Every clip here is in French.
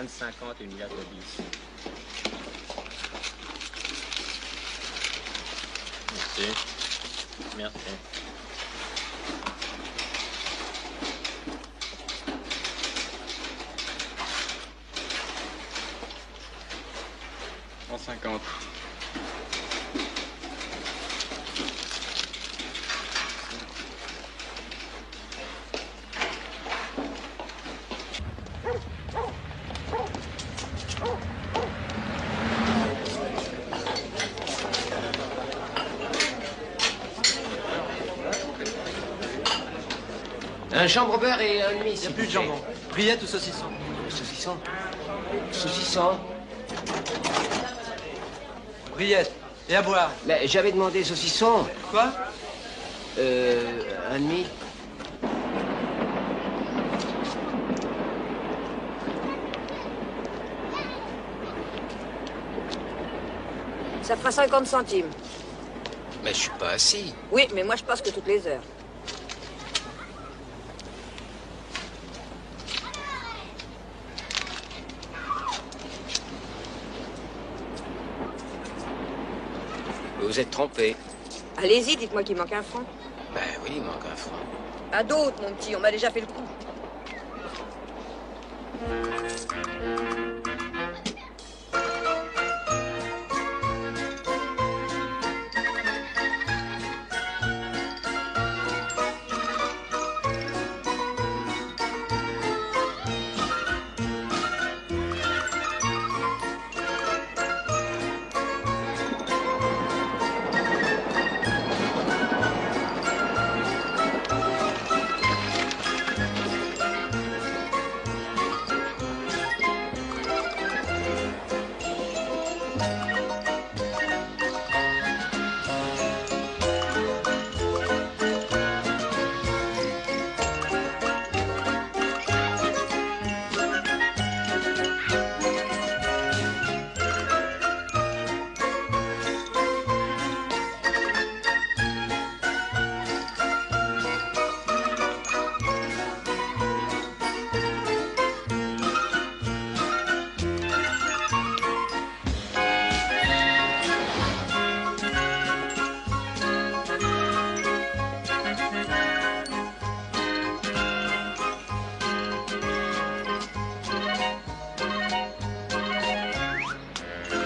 1,50 une liasse de 10. Merci. Merci. $1,50. Un chambre beurre et un demi. Il n'y a plus de jambon. Rillette ou saucisson? Saucisson. Saucisson. Rillette. Et à boire? Mais j'avais demandé saucisson. Quoi? Un demi. Ça fera 50 centimes. Mais je suis pas assis. Oui, mais moi je passe que toutes les heures. Vous êtes trompé. Allez-y, dites-moi qu'il manque un franc. Ben oui, il manque un franc. À d'autres, mon petit, on m'a déjà fait le coup.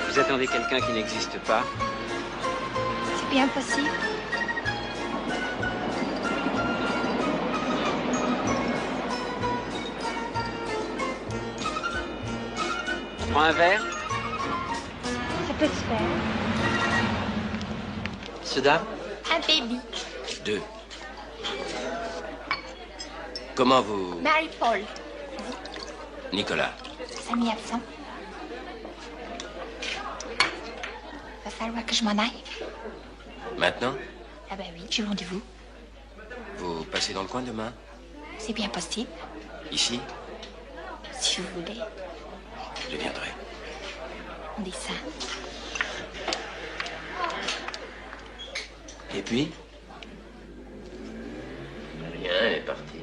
Vous attendez quelqu'un qui n'existe pas? C'est bien possible. On prend un verre? Ça peut se faire. Monsieur, dame? Un baby. 2. Comment vous... Marie-Paul. Nicolas. Samy absent. Va falloir que je m'en aille. Maintenant? Ah ben oui, j'ai rendez-vous. Vous passez dans le coin demain? C'est bien possible. Ici? Si vous voulez. Je viendrai. On dit ça. Et puis? Rien, elle est partie.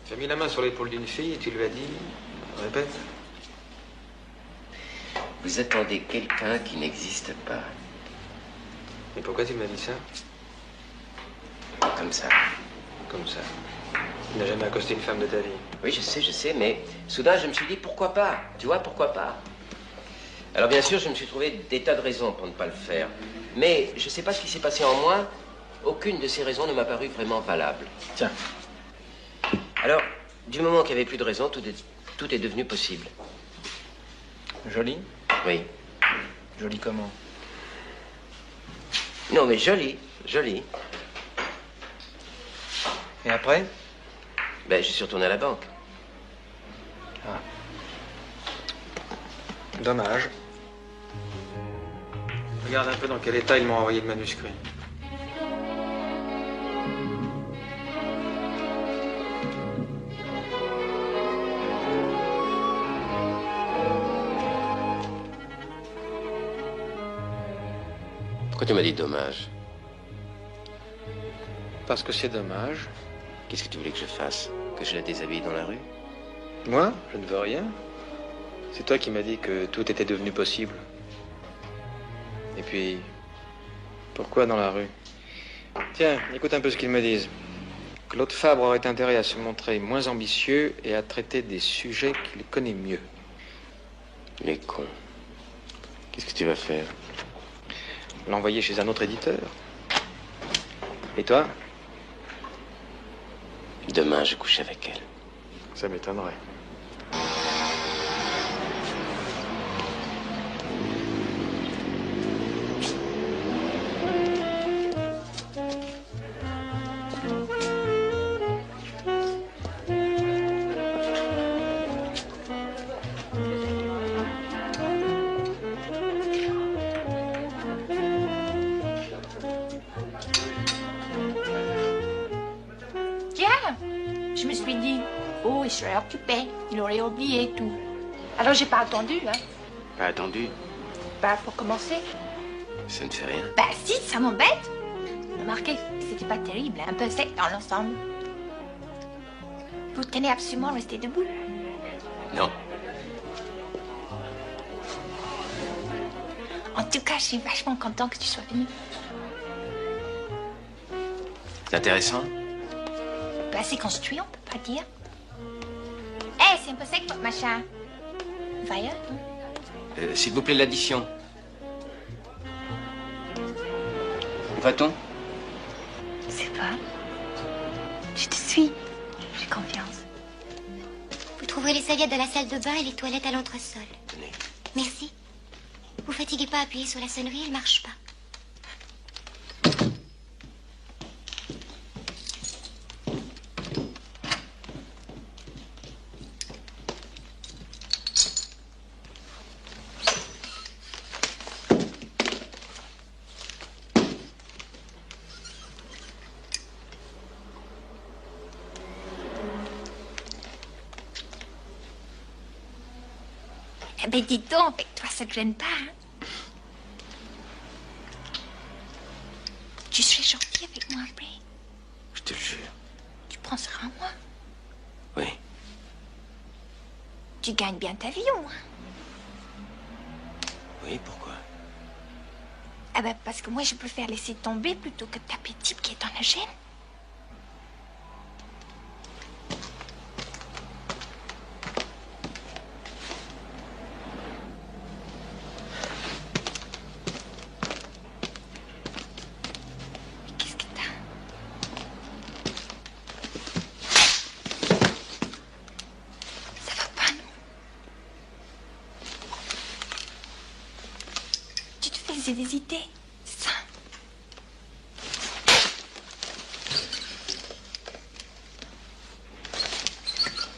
Tu as mis la main sur l'épaule d'une fille et tu lui as dit... Répète. Vous attendez quelqu'un qui n'existe pas. Mais pourquoi tu m'as dit ça? Comme ça. Comme ça. Tu n'as jamais accosté une femme de ta vie. Oui, je sais, mais soudain, je me suis dit, pourquoi pas? Tu vois, pourquoi pas? Alors, bien sûr, je me suis trouvé des tas de raisons pour ne pas le faire. Mais je ne sais pas ce qui s'est passé en moi. Aucune de ces raisons ne m'a paru vraiment valable. Tiens. Alors, du moment qu'il n'y avait plus de raisons, tout est devenu possible. Joli? Oui. Joli comment? Non, mais joli, joli. Et après? Ben, je suis retourné à la banque. Ah. Dommage. Regarde un peu dans quel état ils m'ont envoyé le manuscrit. Pourquoi tu m'as dit dommage? Parce que c'est dommage. Qu'est-ce que tu voulais que je fasse? Que je la déshabille dans la rue? Moi, je ne veux rien. C'est toi qui m'as dit que tout était devenu possible. Et puis, pourquoi dans la rue? Tiens, écoute un peu ce qu'ils me disent. Claude Fabre aurait intérêt à se montrer moins ambitieux et à traiter des sujets qu'il connaît mieux. Les cons. Qu'est-ce que tu vas faire? L'envoyer chez un autre éditeur. Et toi? Demain, je couche avec elle. Ça m'étonnerait. Je me suis dit, oh, il serait occupé, il aurait oublié tout. Alors j'ai pas attendu, hein. Pas attendu? Bah, pour commencer. Ça ne fait rien. Bah si, ça m'embête. Remarquez, c'était pas terrible, un peu sec dans l'ensemble. Vous tenez absolument à rester debout? Non. En tout cas, je suis vachement content que tu sois venu. C'est intéressant? Bah, c'est construit, on peut pas dire. Eh, c'est un peu sec, votre machin. Va ailleurs, non? S'il vous plaît, l'addition. Où va-t-on? Je sais pas. Je te suis. J'ai confiance. Vous trouverez les serviettes dans la salle de bain et les toilettes à l'entresol. Tenez. Merci. Vous fatiguez pas à appuyer sur la sonnerie, elle marche pas. Eh ben, dis donc, avec toi, ça te gêne pas, hein? Tu serais gentil avec moi après. Je te le jure. Tu penseras à moi. Oui. Tu gagnes bien ta vie, au moins. Oui, pourquoi? Ah ben, parce que moi, je préfère laisser tomber plutôt que de taper le type qui est dans la gêne. Qu'est-ce que t'as? Ça va pas, non? Tu te faisais des idées, c'est ça?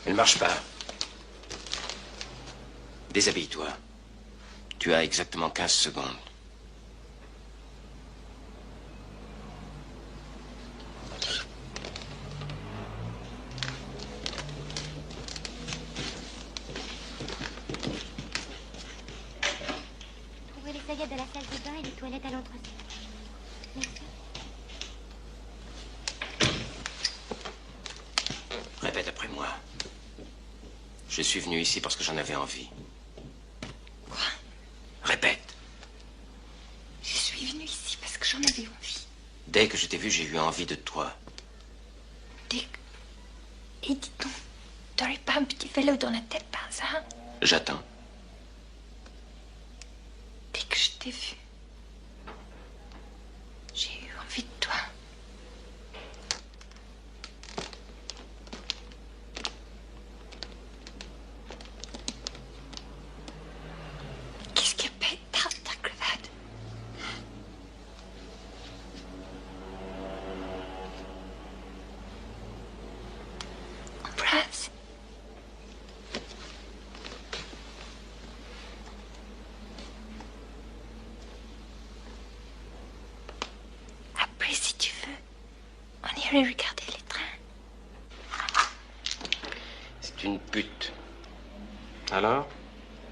Elle marche pas. Déshabille-toi. Tu as exactement 15 secondes. Vous trouverez les serviettes dans la salle de bain et les toilettes à l'entresol. Merci. Répète après moi. Je suis venu ici parce que j'en avais envie. Quoi? Répète. Je suis venue ici parce que j'en avais envie. Dès que je t'ai vu, j'ai eu envie de toi. Dès que... Et dis donc, t'aurais pas un petit vélo dans la tête par hasard? J'attends. Dès que je t'ai vu, j'ai eu envie de toi. Qu'est-ce qui pète dans ta cravate? Embrasse. Après, si tu veux, on irait regarder les trains. C'est une pute. Alors?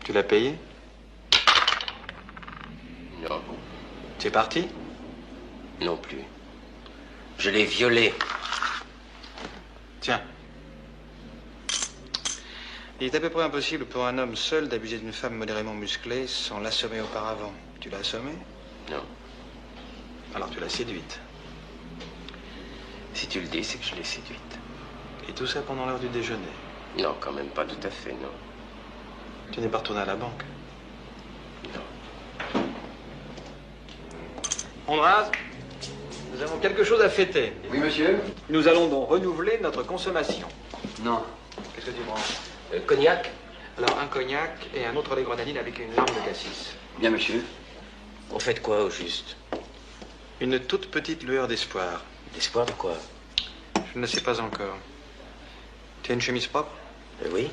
Tu l'as payé? Non. Tu es parti? Non plus. Je l'ai violée. Tiens. Il est à peu près impossible pour un homme seul d'abuser d'une femme modérément musclée sans l'assommer auparavant. Tu l'as assommée? Non. Alors tu l'as séduite. Si tu le dis, c'est que je l'ai séduite. Et tout ça pendant l'heure du déjeuner. Non, quand même pas tout à fait, non. Tu n'es pas retourné à la banque? Non. Hondrade, nous avons quelque chose à fêter. Oui, monsieur? Nous allons donc renouveler notre consommation. Non. Qu'est-ce que tu prends? Cognac? Alors un cognac et un autre lait grenadine avec une larme de cassis. Bien, monsieur. On fait de quoi, au juste? Une toute petite lueur d'espoir. L'espoir de quoi? Je ne sais pas encore. Tu as une chemise propre? Oui.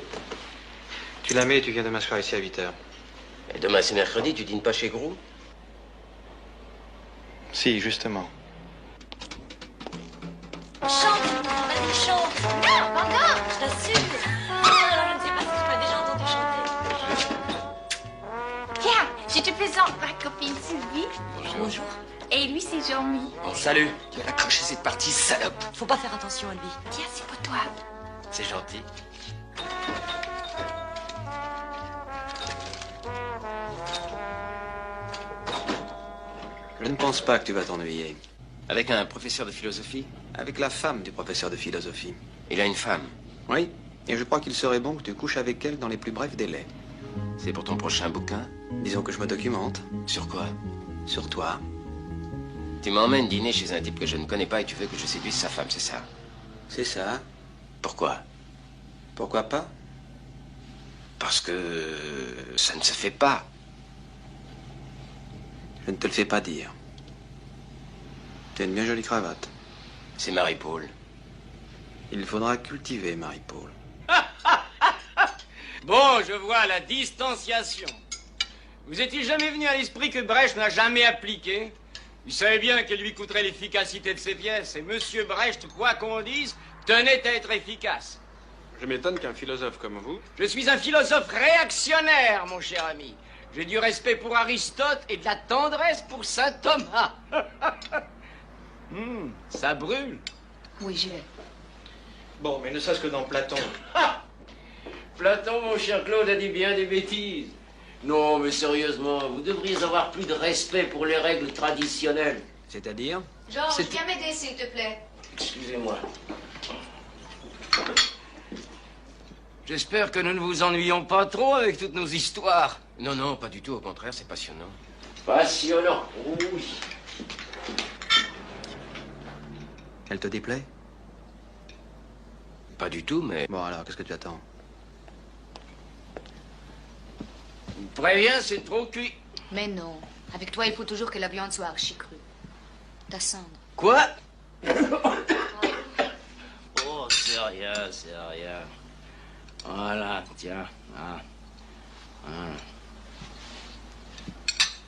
Tu la mets et tu viens de m'asseoir ici à 8 heures. Et demain, c'est mercredi, tu dînes pas chez Grou? Si, justement. Chante, vas-y, chante. Non, pardon. Je t'assure. Alors, je ne sais pas si tu m'as déjà entendu chanter. Tiens, je te présente ma copine Sylvie. Bonjour. Et lui, c'est Jean-Mi. Bon, salut. Tu vas accrocher cette partie, salope. Faut pas faire attention à lui. Tiens, c'est pour toi. C'est gentil. Je ne pense pas que tu vas t'ennuyer. Avec un professeur de philosophie? Avec la femme du professeur de philosophie. Il a une femme. Oui, et je crois qu'il serait bon que tu couches avec elle dans les plus brefs délais. C'est pour ton prochain bouquin? Disons que je me documente. Sur quoi? Sur toi. Tu m'emmènes dîner chez un type que je ne connais pas et tu veux que je séduise sa femme, c'est ça? C'est ça. Pourquoi? Pourquoi pas? Parce que ça ne se fait pas. Je ne te le fais pas dire. Tu as une bien jolie cravate. C'est Marie-Paul. Il faudra cultiver Marie-Paul. Bon, je vois la distanciation. Vous est-il jamais venu à l'esprit que Brecht n'a jamais appliqué? Il savait bien qu'elle lui coûterait l'efficacité de ses pièces. Et Monsieur Brecht, quoi qu'on dise, tenait à être efficace. Je m'étonne qu'un philosophe comme vous... Je suis un philosophe réactionnaire, mon cher ami. J'ai du respect pour Aristote et de la tendresse pour saint Thomas. Ça brûle. Oui, je vais. Bon, mais ne serait-ce que dans Platon. Platon, mon cher Claude, a dit bien des bêtises. Non, mais sérieusement, vous devriez avoir plus de respect pour les règles traditionnelles. C'est-à-dire? Georges, viens m'aider, s'il te plaît. Excusez-moi. J'espère que nous ne vous ennuyons pas trop avec toutes nos histoires. Non, non, pas du tout. Au contraire, c'est passionnant. Passionnant, oui. Elle te déplaît? Pas du tout, mais... Bon, alors, qu'est-ce que tu attends? Je vous préviens, c'est trop cuit. Mais non. Avec toi, il faut toujours que la viande soit archi crue. Ta cendre. Quoi? Oh, c'est rien, c'est rien. Voilà, tiens. Ah. Ah.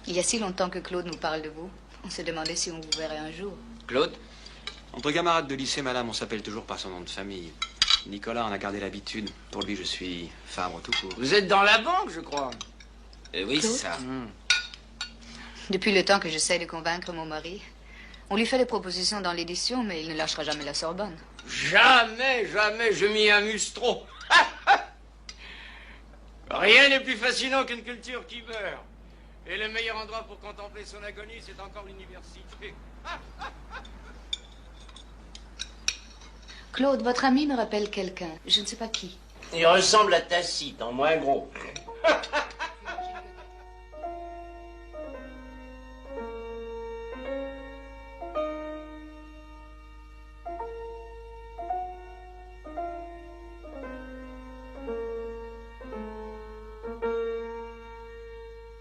Il y a si longtemps que Claude nous parle de vous. On se demandait si on vous verrait un jour. Claude? Entre camarades de lycée, madame, on s'appelle toujours par son nom de famille. Nicolas en a gardé l'habitude. Pour lui, je suis Fabre tout court. Vous êtes dans la banque, je crois. Oui, c'est ça. Depuis le temps que j'essaie de convaincre mon mari, on lui fait des propositions dans l'édition, mais il ne lâchera jamais la Sorbonne. Jamais, jamais, je m'y amuse trop. Rien n'est plus fascinant qu'une culture qui meurt. Et le meilleur endroit pour contempler son agonie, c'est encore l'université. Claude, votre ami me rappelle quelqu'un. Je ne sais pas qui. Il ressemble à Tacite, en moins gros.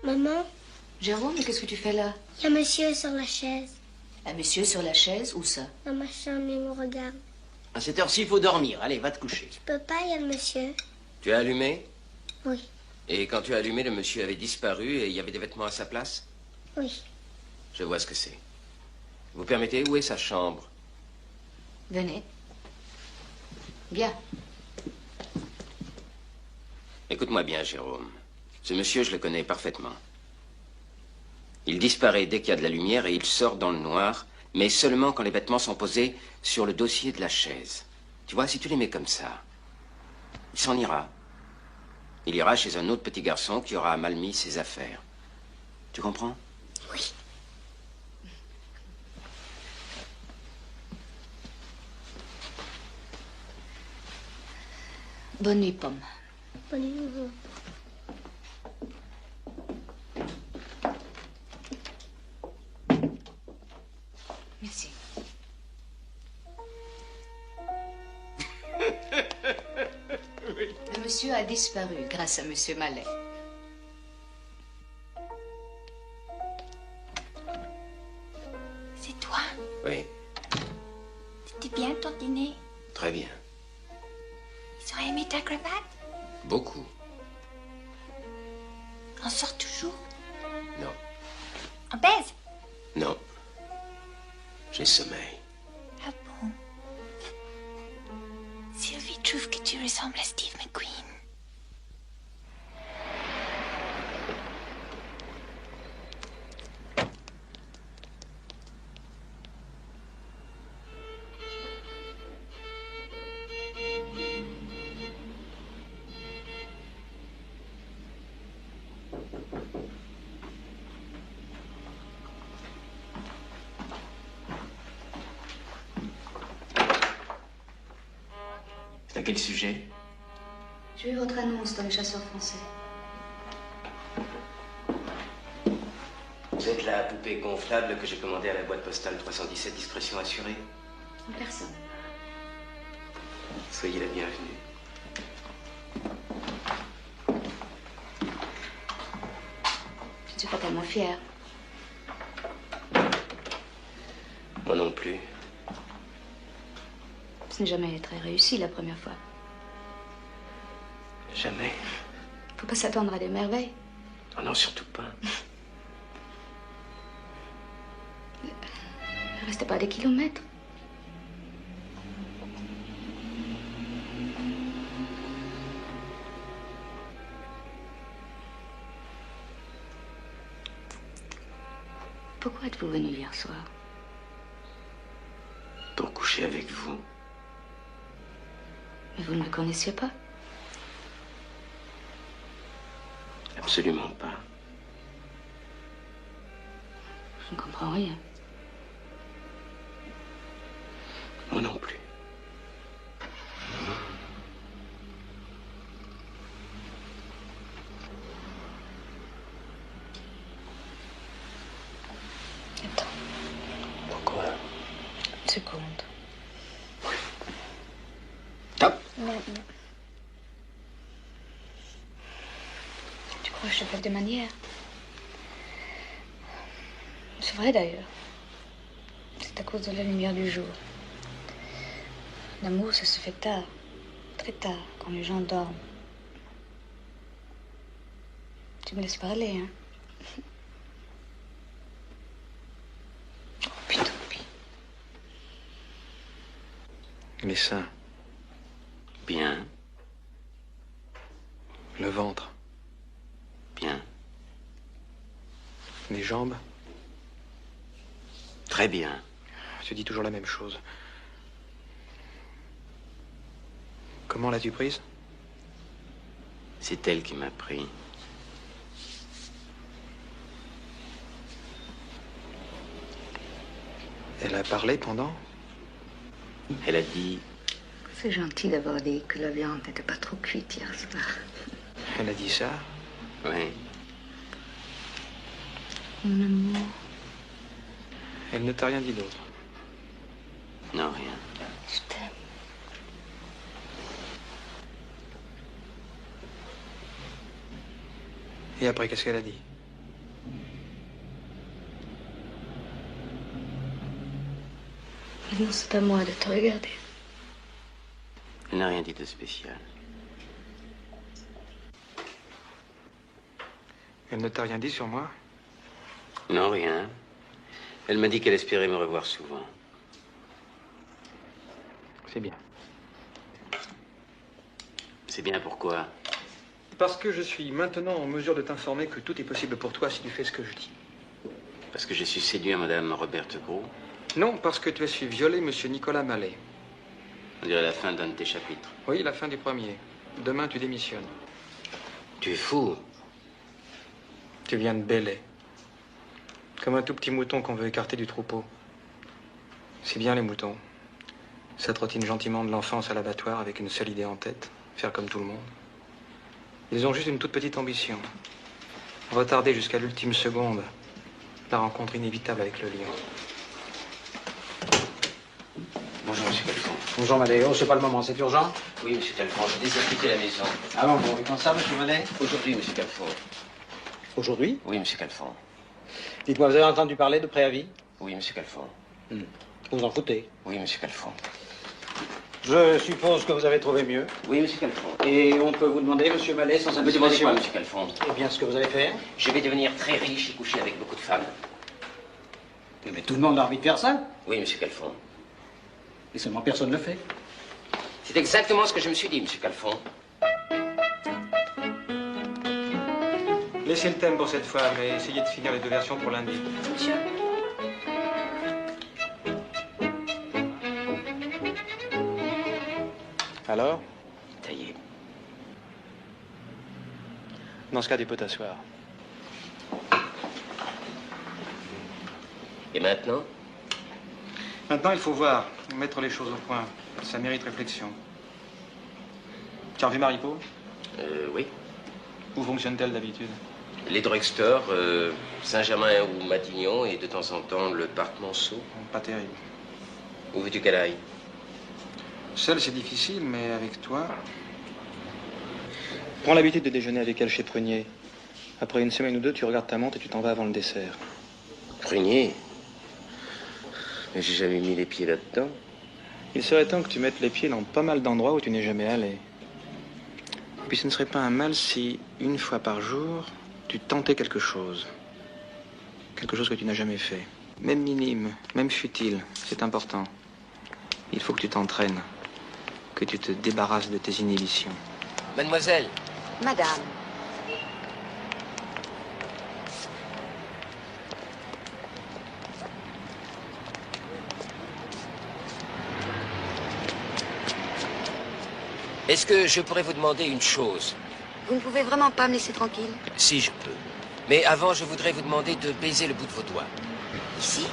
Maman, Jérôme, qu'est-ce que tu fais là? il y a monsieur sur la chaise. Un monsieur sur la chaise, où ça? Dans ma chambre, il me regarde. À cette heure-ci, il faut dormir. Allez, va te coucher. Je peux pas, il y a le monsieur. Tu as allumé? Oui, Et quand tu as allumé, le monsieur avait disparu et il y avait des vêtements à sa place? oui. Je vois ce que c'est. Vous permettez, où est sa chambre? Venez. Viens. Écoute-moi bien, Jérôme. Ce monsieur, je le connais parfaitement. Il disparaît dès qu'il y a de la lumière et il sort dans le noir, mais seulement quand les vêtements sont posés sur le dossier de la chaise. Tu vois, si tu les mets comme ça, il s'en ira. Il ira chez un autre petit garçon qui aura mal mis ses affaires. Tu comprends? Oui. Bonne nuit, Pomme. Bonne nuit. Merci. Le monsieur a disparu grâce à monsieur Mallet. C'est toi? Oui, C'était bien ton dîner? très bien. Ils ont aimé ta cravate? Beaucoup. On sort toujours? Non. On baise? Non. J'ai sommeil. Ah bon? Sylvie trouve que tu ressembles à Steve McQueen. C'est à quel sujet? J'ai vu votre annonce dans le Chasseur français. Vous êtes la poupée gonflable que j'ai commandée à la boîte postale 317, discrétion assurée? En personne. Soyez la bienvenue. Je ne suis pas tellement fière. Moi non plus. Ce n'est jamais très réussi la première fois. Jamais. Faut pas s'attendre à des merveilles. Oh non, surtout pas. Ne restez pas des kilomètres. Pourquoi êtes-vous venu hier soir? Pour coucher avec vous. Mais vous ne me connaissiez pas? Absolument pas. Je ne comprends rien. Moi non plus. Attends. Pourquoi? Une seconde. Top. Merde. Tu crois que je fais de manière? C'est vrai d'ailleurs. C'est à cause de la lumière du jour. L'amour, ça se fait tard. Très tard, quand les gens dorment. Tu me laisses parler, hein? Oh, putain, putain. Les seins. Bien. Le ventre. Bien. Les jambes. Très bien. Tu dis toujours la même chose. Comment l'as-tu prise? C'est elle qui m'a pris. Elle a parlé pendant? Elle a dit... C'est gentil d'avoir dit que la viande n'était pas trop cuite hier soir. Elle a dit ça? Oui. Mon amour. Elle ne t'a rien dit d'autre? Non, rien. Je t'aime. Et après, qu'est-ce qu'elle a dit? Non, c'est à moi de te regarder. Elle n'a rien dit de spécial. Elle ne t'a rien dit sur moi? Non, rien. Elle m'a dit qu'elle espérait me revoir souvent. C'est bien. C'est bien pourquoi? Parce que je suis maintenant en mesure de t'informer que tout est possible pour toi si tu fais ce que je dis. Parce que je suis séduit à Madame Roberte Gros. Non, parce que tu as su violer Monsieur Nicolas Mallet. On dirait la fin d'un de tes chapitres. Oui, la fin du premier. Demain, tu démissionnes. Tu es fou. Tu viens de bêler. Comme un tout petit mouton qu'on veut écarter du troupeau. C'est bien les moutons. Ça trottine gentiment de l'enfance à l'abattoir avec une seule idée en tête. Faire comme tout le monde. Ils ont juste une toute petite ambition. Retarder jusqu'à l'ultime seconde la rencontre inévitable avec le lion. Bonjour, monsieur Calfon. Bonjour, Madéo. C'est pas le moment, c'est urgent? Oui, monsieur Calfon, je désaffecté la maison. Ah bon, et quand ça, monsieur Madé? Aujourd'hui, monsieur Calfon. Aujourd'hui? Oui, monsieur Calfon. Dites-moi, vous avez entendu parler de préavis? Oui, monsieur Calfon. Vous en foutez? Oui, monsieur Calfon. Je suppose que vous avez trouvé mieux. Oui, monsieur Calfon. Et on peut vous demander, monsieur Mallet, sans Ne me demandez indiscrétion? pas, monsieur Calfon. Eh bien, ce que vous allez faire? Je vais devenir très riche et coucher avec beaucoup de femmes. Mais tout le monde a envie de faire ça. Oui, monsieur Calfon. Et seulement personne ne le fait. C'est exactement ce que je me suis dit, monsieur Calfon. Laissez le thème pour cette fois, mais essayez de finir les 2 versions pour lundi. Monsieur. Alors? Taillé. Dans ce cas, tu peux t'asseoir. Et maintenant? Maintenant, il faut voir, mettre les choses au point. Ça mérite réflexion. Tu as revu Maripeau? Oui. Où fonctionne-t-elle d'habitude? Les drugstores, Saint-Germain ou Matignon, et de temps en temps le parc Monceau. Pas terrible. Où veux-tu qu'elle aille? Seul, c'est difficile, mais avec toi... Prends l'habitude de déjeuner avec elle chez Prunier. Après une semaine ou 2, tu regardes ta montre et tu t'en vas avant le dessert. Prunier? Mais j'ai jamais mis les pieds là-dedans. Il serait temps que tu mettes les pieds dans pas mal d'endroits où tu n'es jamais allé. Et puis ce ne serait pas un mal si, une fois par jour, tu tentais quelque chose. Quelque chose que tu n'as jamais fait. Même minime, même futile, c'est important. Il faut que tu t'entraînes. Que tu te débarrasses de tes inhibitions. Mademoiselle. Madame. Est-ce que je pourrais vous demander une chose? Vous ne pouvez vraiment pas me laisser tranquille? Si, je peux. Mais avant, je voudrais vous demander de baiser le bout de vos doigts. Ici?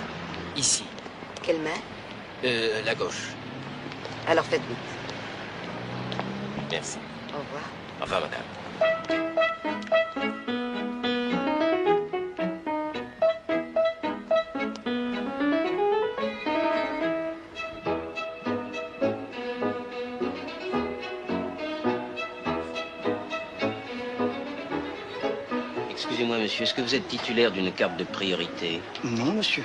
Ici. Quelle main? La gauche. Alors faites vite. Merci. Au revoir. Au revoir, madame. Excusez-moi, monsieur, est-ce que vous êtes titulaire d'une carte de priorité? Non, monsieur.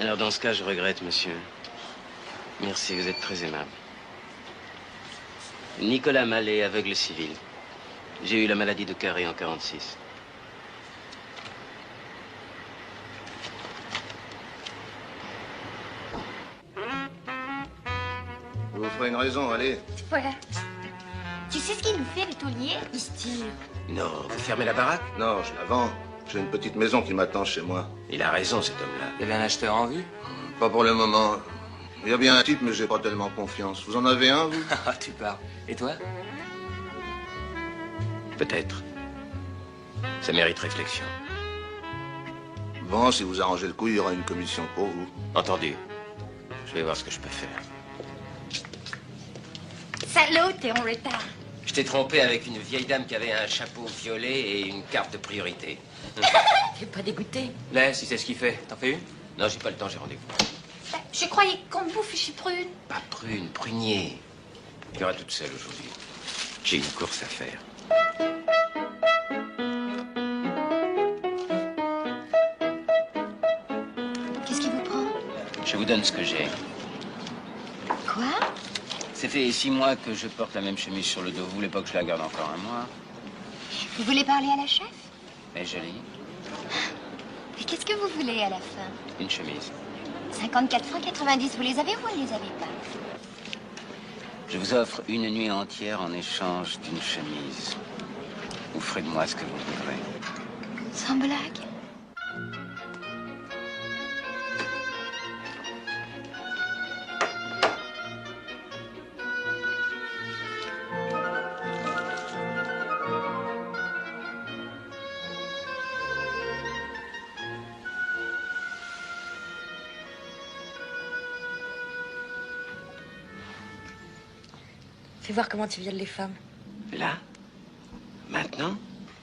Alors, dans ce cas, je regrette, monsieur. Merci, vous êtes très aimable. Nicolas Mallet, aveugle civil. J'ai eu la maladie de Carré en 46. Je vous ferai une raison, allez. Voilà. Tu sais ce qu'il nous fait, le taulier? Il se tire. Non, vous fermez la baraque? Non, je la vends. J'ai une petite maison qui m'attend chez moi. Il a raison, cet homme-là. Il y avait un acheteur en vue? Pas pour le moment. Il y a bien un type, mais j'ai pas tellement confiance. Vous en avez un, vous? Ah, tu parles. Et toi? Peut-être. Ça mérite réflexion. Bon, si vous arrangez le coup, il y aura une commission pour vous. Entendu. Je vais voir ce que je peux faire. Salaud, t'es en retard. Je t'ai trompé avec une vieille dame qui avait un chapeau violet et une carte de priorité. T'es pas dégoûté? Laisse, si c'est ce qu'il fait. T'en fais une? Non, j'ai pas le temps, j'ai rendez-vous. Je croyais qu'on bouffe chez Prune. Pas Prune, Prunier. Tu iras toute seule aujourd'hui. J'ai une course à faire. Qu'est-ce qui vous prend? Je vous donne ce que j'ai. Quoi? Ça fait 6 mois que je porte la même chemise sur le dos. Vous voulez pas que je la garde encore un mois? Vous voulez parler à la chef? Elle est jolie. Mais qu'est-ce que vous voulez à la fin? Une chemise. 54 francs 90, vous les avez ou vous ne les avez pas? Je vous offre une nuit entière en échange d'une chemise. Vous ferez de moi ce que vous voudrez. Sans blague. Fais voir comment tu violes les femmes. Là? Maintenant?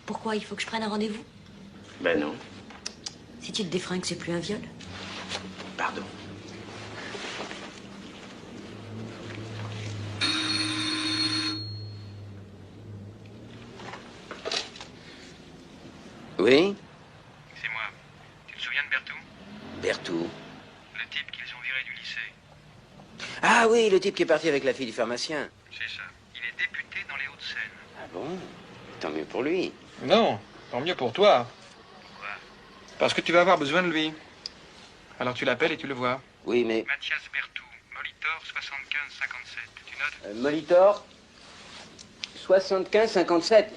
Pourquoi? Il faut que je prenne un rendez-vous? Ben non. Si tu te défringues, c'est plus un viol. Pardon. Oui? C'est moi. Tu te souviens de Berthoud? Berthoud. Le type qu'ils ont viré du lycée. Ah oui, le type qui est parti avec la fille du pharmacien. C'est ça. Il est député dans les Hauts-de-Seine. Ah bon? Tant mieux pour lui. Non, tant mieux pour toi. Pourquoi? Parce que tu vas avoir besoin de lui. Alors tu l'appelles et tu le vois. Oui, mais... Mathias Berthoud, Molitor 75-57. Tu notes? Molitor 75-57.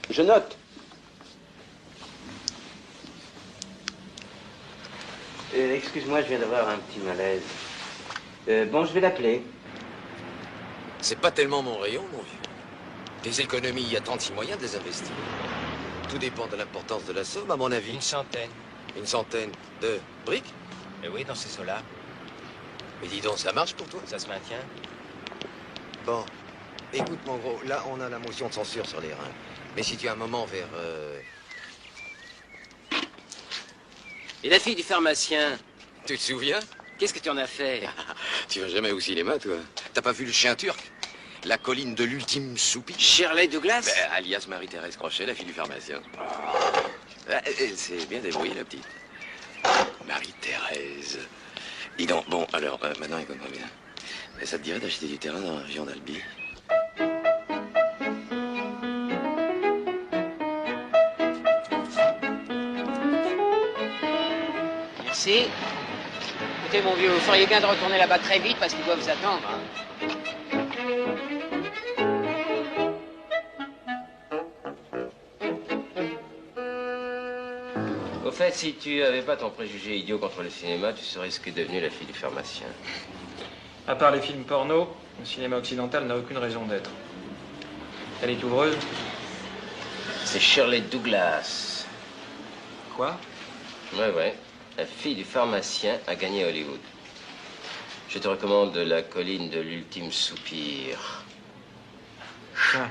Je note. Excuse-moi, je viens d'avoir un petit malaise. Bon, je vais l'appeler. C'est pas tellement mon rayon, mon vieux. Des économies, il y a 36 moyens de les investir. Tout dépend de l'importance de la somme, à mon avis. Une centaine. Une centaine de briques? Eh oui, dans ces eaux-là. Mais dis donc, ça marche pour toi? Ça se maintient. Bon, écoute, mon gros, là, on a la motion de censure sur les reins. Mais si tu as un moment vers... Et la fille du pharmacien? Tu te souviens? Qu'est-ce que tu en as fait? Tu vas jamais au cinéma, toi? T'as pas vu Le Chien Turc? La colline de l'ultime soupir? Shirley Douglas? Ben, alias Marie-Thérèse Crochet, la fille du pharmacien. Elle s'est bien débrouillée, la petite. Marie-Thérèse. Dis donc, bon, alors, maintenant, écoute-moi bien. Mais ça te dirait d'acheter du terrain dans la région d'Albi? Merci. Écoutez, mon vieux, vous feriez bien de retourner là-bas très vite parce qu'il doit vous attendre. Hein. Au fait, si tu avais pas ton préjugé idiot contre le cinéma, tu serais ce qu'est devenu la fille du pharmacien. À part les films porno, le cinéma occidental n'a aucune raison d'être. Elle est ouvreuse. C'est Shirley Douglas. Quoi? Ouais. La fille du pharmacien a gagné Hollywood. Je te recommande La colline de l'ultime soupir. Tiens.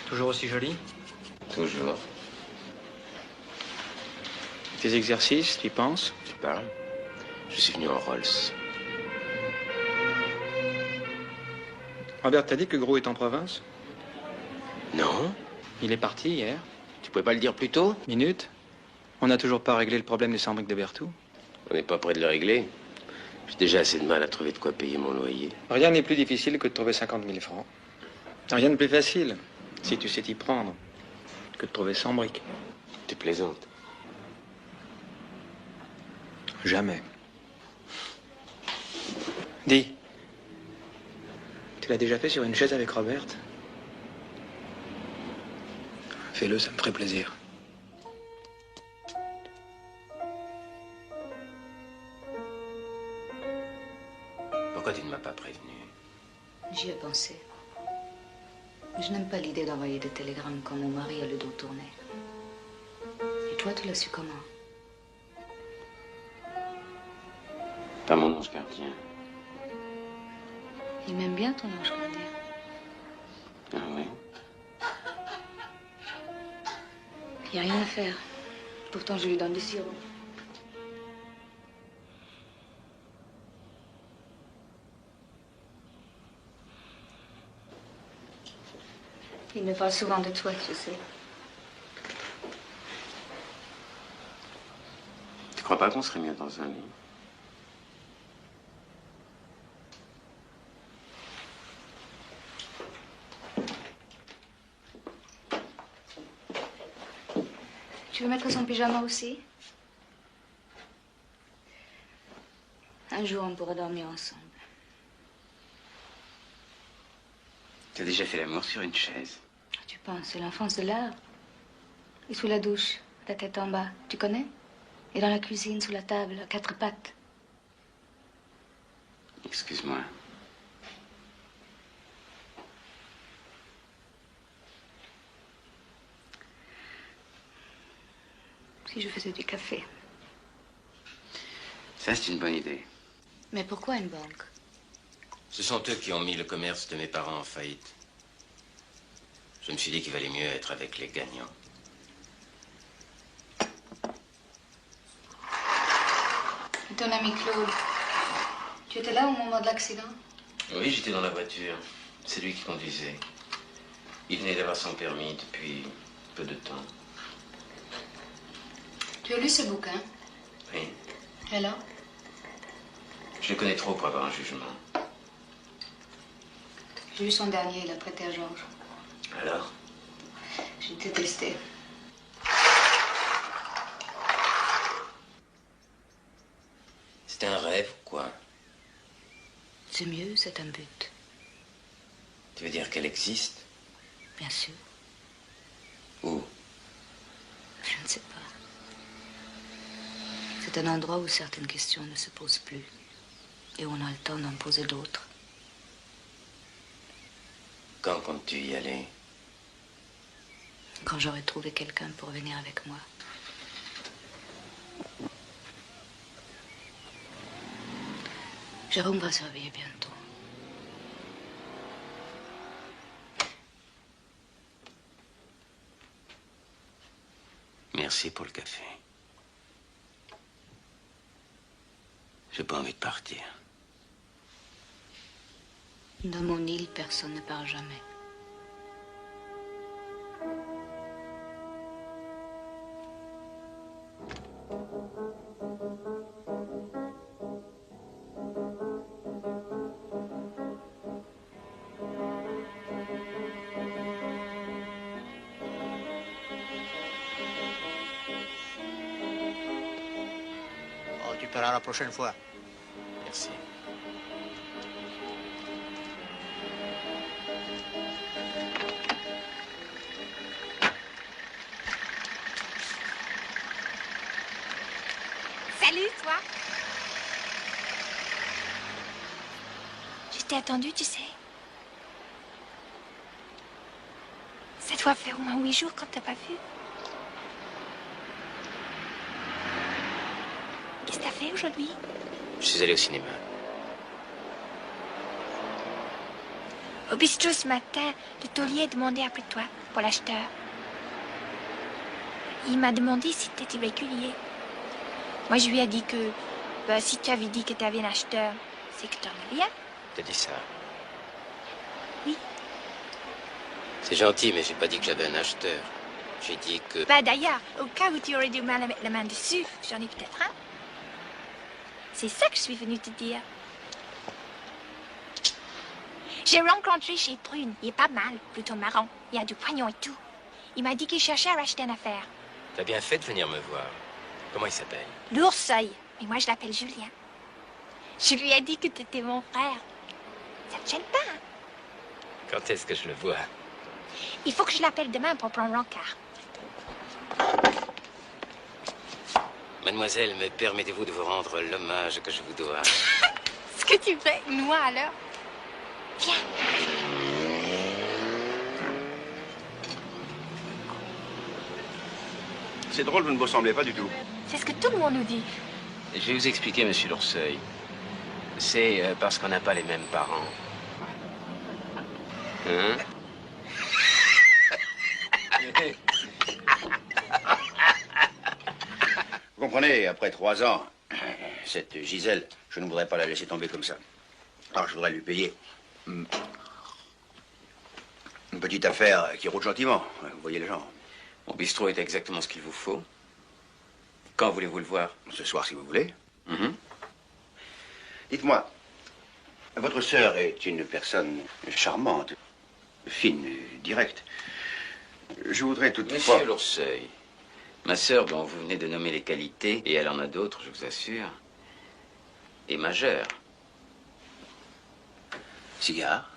Toujours aussi jolie? Toujours. Tes exercices, tu y penses? Tu parles? Je suis venu en Rolls. Robert t'a dit que Gros est en province? Non. Il est parti hier. Tu pouvais pas le dire plus tôt? Minute. On n'a toujours pas réglé le problème des 100 briques de Berthoud. On n'est pas près de le régler. J'ai déjà assez de mal à trouver de quoi payer mon loyer. Rien n'est plus difficile que de trouver 50 000 francs. Rien de plus facile, si tu sais t'y prendre, que de trouver 100 briques. Tu plaisantes? Jamais. Dis, tu l'as déjà fait sur une chaise avec Robert? Fais-le, ça me ferait plaisir. Pourquoi tu ne m'as pas prévenu? J'y ai pensé. Mais je n'aime pas l'idée d'envoyer des télégrammes quand mon mari a le dos tourné. Et toi, tu l'as su comment? Pas mon ange gardien. Il m'aime bien, ton ange gardien. Ah oui? Il n'y a rien à faire. Pourtant, je lui donne du sirop. Il me parle souvent de toi, tu sais. Tu crois pas qu'on serait mieux dans un lit? Tu veux mettre son pyjama aussi? Un jour, on pourra dormir ensemble. Tu as déjà fait l'amour sur une chaise? Tu penses, c'est l'enfance de l'art. Et sous la douche, la tête en bas, tu connais? Et dans la cuisine, sous la table, à quatre pattes. Excuse-moi. Si je faisais du café. Ça, c'est une bonne idée. Mais pourquoi une banque? Ce sont eux qui ont mis le commerce de mes parents en faillite. Je me suis dit qu'il valait mieux être avec les gagnants. Ton ami Claude, tu étais là au moment de l'accident? Oui, j'étais dans la voiture. C'est lui qui conduisait. Il venait d'avoir son permis depuis peu de temps. Tu as lu ce bouquin? Oui. Et alors? Je le connais trop pour avoir un jugement. J'ai lu son dernier, il a prêté à Georges. Alors? J'ai détesté. C'était un rêve ou quoi? C'est mieux, c'est un but. Tu veux dire qu'elle existe? Bien sûr. Où? Je ne sais pas. C'est un endroit où certaines questions ne se posent plus. Et où on a le temps d'en poser d'autres. Quand comptes-tu y aller? Quand j'aurai trouvé quelqu'un pour venir avec moi. Jérôme va se réveiller bientôt. Merci pour le café. J'ai pas envie de partir. Dans mon île, personne ne part jamais. Oh, tu paieras la prochaine fois. Merci. Salut, toi. Je t'ai attendu, tu sais. Ça doit faire au moins 8 jours qu'on t'a pas vu. Qu'est-ce que t'as fait aujourd'hui? Je suis allé au cinéma. Au bistrot ce matin, le taulier a demandé après toi, pour l'acheteur. Il m'a demandé si tu étais régulier. Moi, je lui ai dit que si tu avais dit que tu avais un acheteur, c'est que tu en as bien. T'as dit ça? Oui. C'est gentil, mais j'ai pas dit que j'avais un acheteur. J'ai dit que... Bah d'ailleurs, au cas où tu aurais du mal à mettre la main dessus, j'en ai peut-être un. C'est ça que je suis venue te dire. J'ai rencontré chez Prune. Il est pas mal, plutôt marrant. Il y a du poignon et tout. Il m'a dit qu'il cherchait à racheter une affaire. T'as bien fait de venir me voir. Comment il s'appelle? L'Ourseil. Et moi, je l'appelle Julien. Je lui ai dit que tu étais mon frère. Ça te gêne pas, hein? Quand est-ce que je le vois? Il faut que je l'appelle demain pour prendre l'encart. Mademoiselle, me permettez-vous de vous rendre l'hommage que je vous dois? Ce que tu fais, moi alors. Viens. C'est drôle, vous ne vous ressemblez pas du tout. C'est ce que tout le monde nous dit. Je vais vous expliquer, monsieur l'Ourseil. C'est parce qu'on n'a pas les mêmes parents. Hein? Vous comprenez, après 3 ans, cette Gisèle, je ne voudrais pas la laisser tomber comme ça. Alors je voudrais lui payer une petite affaire qui roule gentiment. Vous voyez le genre. Mon bistrot est exactement ce qu'il vous faut. Quand voulez-vous le voir? Ce soir, si vous voulez. Dites-moi, votre sœur est une personne charmante, fine, directe. Je voudrais toutefois... Monsieur l'Ourseil, ma sœur, dont vous venez de nommer les qualités, et elle en a d'autres, je vous assure, est majeure. Cigare?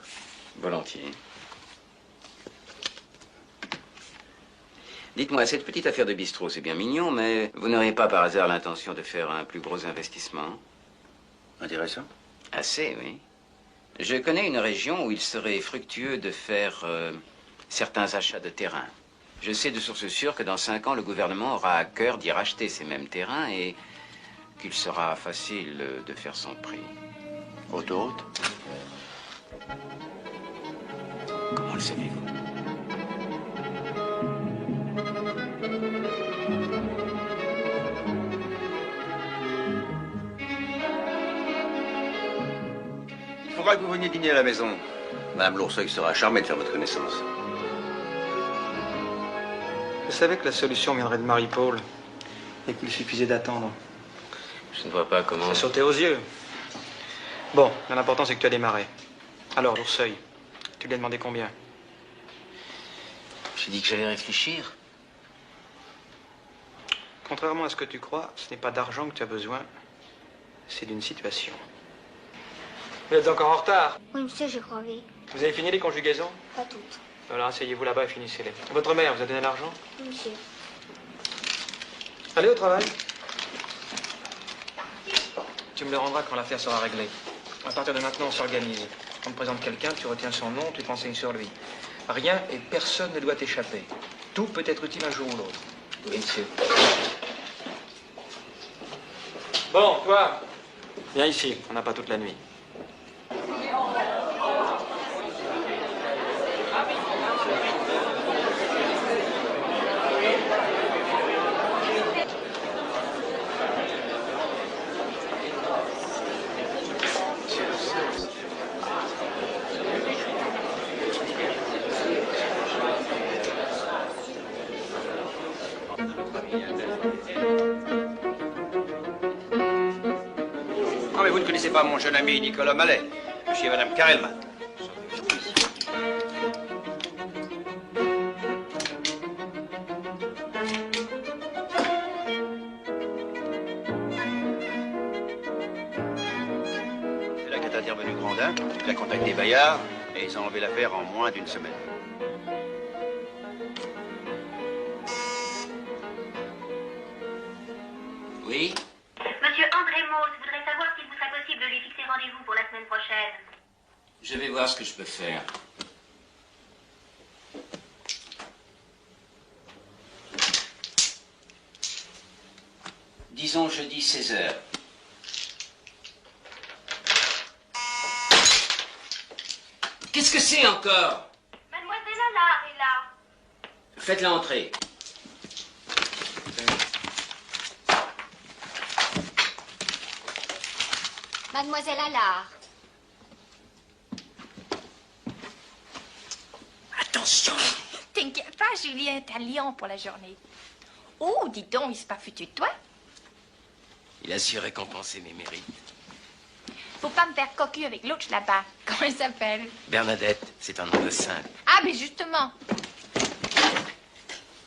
Volontiers. Dites-moi, cette petite affaire de bistrot, c'est bien mignon, mais vous n'auriez pas par hasard l'intention de faire un plus gros investissement? Intéressant. Assez, oui. Je connais une région où il serait fructueux de faire certains achats de terrain. Je sais de source sûre que dans 5 ans, le gouvernement aura à cœur d'y racheter ces mêmes terrains et qu'il sera facile de faire son prix. Autoroute? Comment le savez-vous? Il faudra que vous veniez dîner à la maison. Madame Lourceuil sera charmée de faire votre connaissance. Je savais que la solution viendrait de Marie-Paul et qu'il suffisait d'attendre. Je ne vois pas comment... Ça sautait aux yeux. Bon, l'important c'est que tu as démarré. Alors, Lourceuil, tu lui as demandé combien? J'ai dit que j'allais réfléchir. Contrairement à ce que tu crois, ce n'est pas d'argent que tu as besoin, c'est d'une situation. Vous êtes encore en retard. Oui, monsieur, j'ai crevé. Vous avez fini les conjugaisons? Pas toutes. Alors asseyez-vous là-bas et finissez-les. Votre mère vous a donné l'argent? Oui, monsieur. Allez au travail. Tu me le rendras quand l'affaire sera réglée. À partir de maintenant, on s'organise. On te présente quelqu'un, tu retiens son nom, tu te renseignes sur lui. Rien et personne ne doit t'échapper. Tout peut être utile un jour ou l'autre. Oui, monsieur. Bon, toi, viens ici. On n'a pas toute la nuit. Non, mais vous ne connaissez pas mon jeune ami Nicolas Mallet, monsieur et madame Karelman. C'est là qu'est intervenu Grandin, il a contacté Bayard et ils ont enlevé l'affaire en moins d'une semaine. Oui? Monsieur André Mauss voudrait savoir s'il vous serait possible de lui fixer rendez-vous pour la semaine prochaine. Je vais voir ce que je peux faire. Disons jeudi 16h. Qu'est-ce que c'est encore? Mademoiselle Allard est là. Faites-la entrer. Mademoiselle Allard. Attention! T'inquiète pas, Julien est à Lyon pour la journée. Oh, dis donc, il s'est pas foutu de toi? Il a su récompenser mes mérites. Faut pas me faire cocu avec l'autre là-bas. Comment elle s'appelle? Bernadette, c'est un nom de sainte. Ah, mais justement.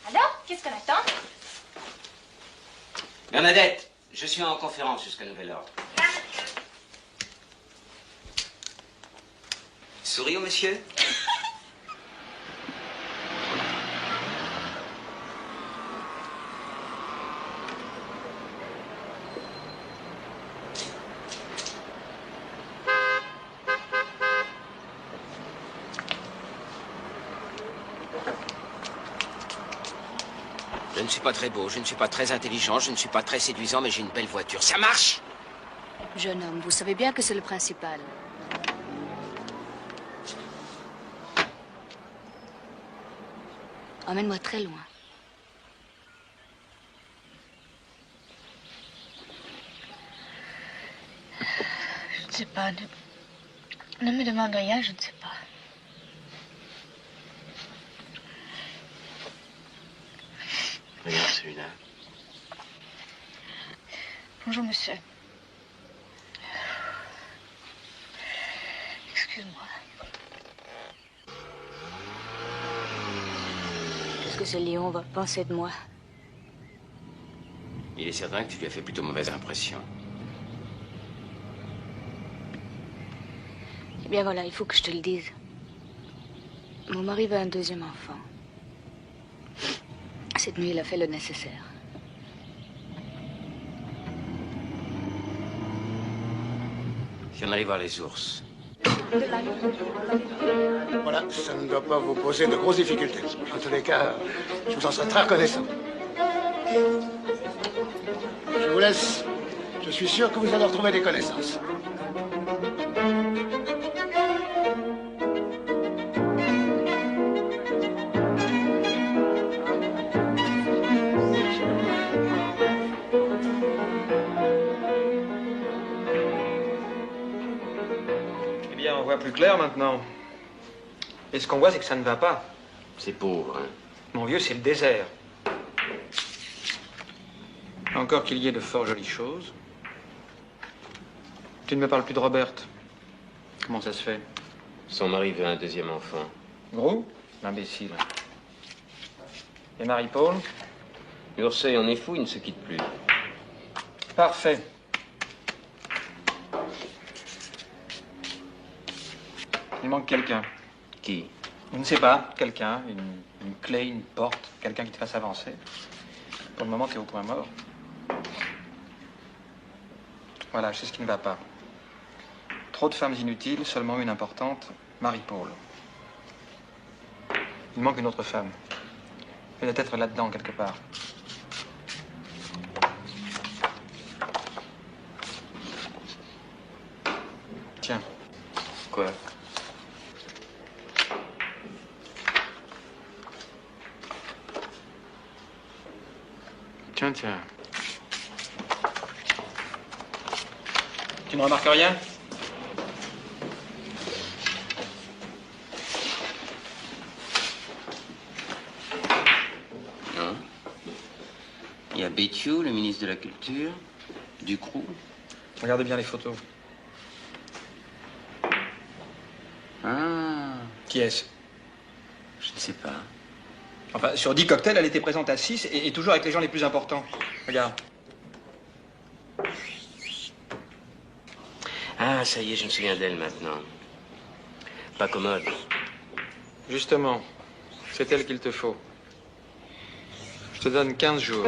Alors, qu'est-ce qu'on attend? Bernadette, je suis en conférence jusqu'à nouvel ordre. Souris au monsieur. Je ne suis pas très beau, je ne suis pas très intelligent, je ne suis pas très séduisant, mais j'ai une belle voiture. Ça marche! Jeune homme, vous savez bien que c'est le principal. Emmène-moi très loin. Je ne sais pas. Ne me demande rien, je ne sais pas. Regarde celui-là. Bonjour, monsieur. Excuse-moi. Qu'est-ce que ce lion va penser de moi? Il est certain que tu lui as fait plutôt mauvaise impression. Eh bien voilà, il faut que je te le dise. Mon mari veut un deuxième enfant. Cette nuit, il a fait le nécessaire. Si on allait voir les ours. Voilà, ça ne doit pas vous poser de grosses difficultés. En tous les cas, je vous en serai très reconnaissant. Je vous laisse. Je suis sûr que vous allez retrouver des connaissances. Bien, on voit plus clair maintenant. Et ce qu'on voit, c'est que ça ne va pas. C'est pauvre, hein. Mon vieux, c'est le désert. Encore qu'il y ait de fort jolies choses. Tu ne me parles plus de Robert. Comment ça se fait? Son mari veut un deuxième enfant. Gros? L'imbécile. Et Marie-Paul? Ursay en est fou, il ne se quitte plus. Parfait. Il manque quelqu'un. Qui? Je ne sais pas. Quelqu'un. Une clé, une porte. Quelqu'un qui te fasse avancer. Pour le moment, tu es au point mort. Voilà, je sais ce qui ne va pas. Trop de femmes inutiles, seulement une importante, Marie-Paul. Il manque une autre femme. Elle doit être là-dedans, quelque part. Tiens. Quoi? Tiens, tiens. Tu ne remarques rien? Non. Il y a Béthiou, le ministre de la Culture, Ducroux. Regardez bien les photos. Ah. Qui est-ce? Je ne sais pas. Enfin, sur 10 cocktails, elle était présente à 6 et toujours avec les gens les plus importants. Regarde. Ah, ça y est, je me souviens d'elle maintenant. Pas commode. Justement, c'est elle qu'il te faut. Je te donne 15 jours.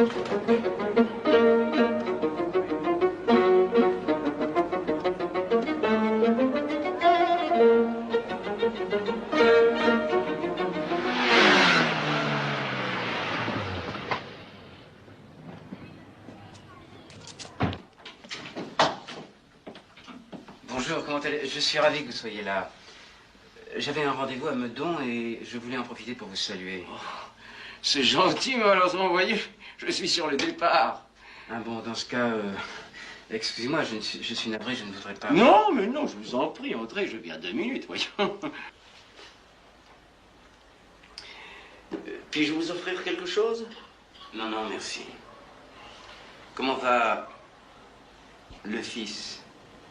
Bonjour, comment allez-vous? Je suis ravi que vous soyez là. J'avais un rendez-vous à Meudon et je voulais en profiter pour vous saluer. Oh, c'est gentil, mais malheureusement, vous voyez, je suis sur le départ. Ah bon, dans ce cas, excusez-moi, je suis navré, je ne voudrais pas... Non, mais non, je vous en prie, entrez, je viens 2 minutes, voyons. Puis-je vous offrir quelque chose? Non, non, merci. Comment va le fils?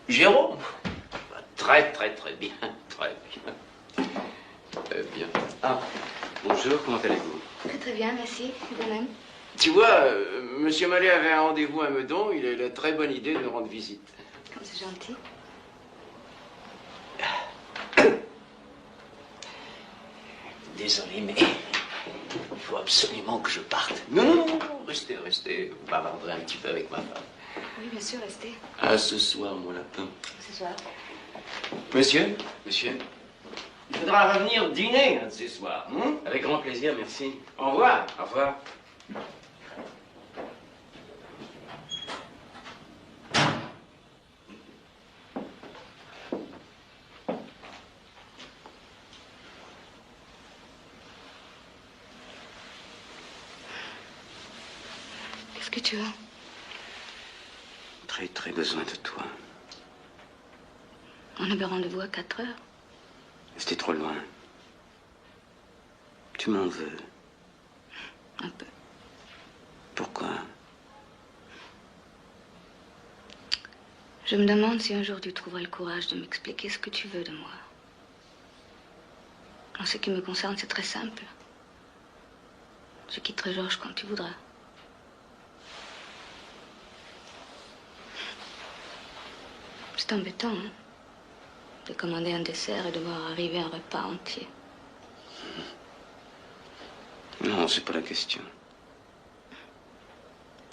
Jérôme? Très, très, très bien, très bien. Très bien. Ah, bonjour, comment allez-vous? Très très bien, merci, de même. Tu vois, Monsieur Mallet avait un rendez-vous à Meudon, il a eu la très bonne idée de nous rendre visite. Comme c'est gentil. Désolé, mais il faut absolument que je parte. Non, non, non, non, restez, restez. Vous bavarderez un petit peu avec ma femme. Oui, bien sûr, restez. À ce soir, mon lapin. Ce soir. Monsieur, Monsieur? il faudra revenir dîner un de ces soirs. Avec grand plaisir, merci. Au revoir. Au revoir. Qu'est-ce que tu as? Très, très besoin de toi. On avait rendez-vous à 4 heures. C'était trop loin. Tu m'en veux? Un peu. Pourquoi? Je me demande si un jour tu trouveras le courage de m'expliquer ce que tu veux de moi. En ce qui me concerne, c'est très simple. Je quitterai Georges quand tu voudras. C'est embêtant, hein, de commander un dessert et de voir arriver un repas entier. Non, c'est pas la question.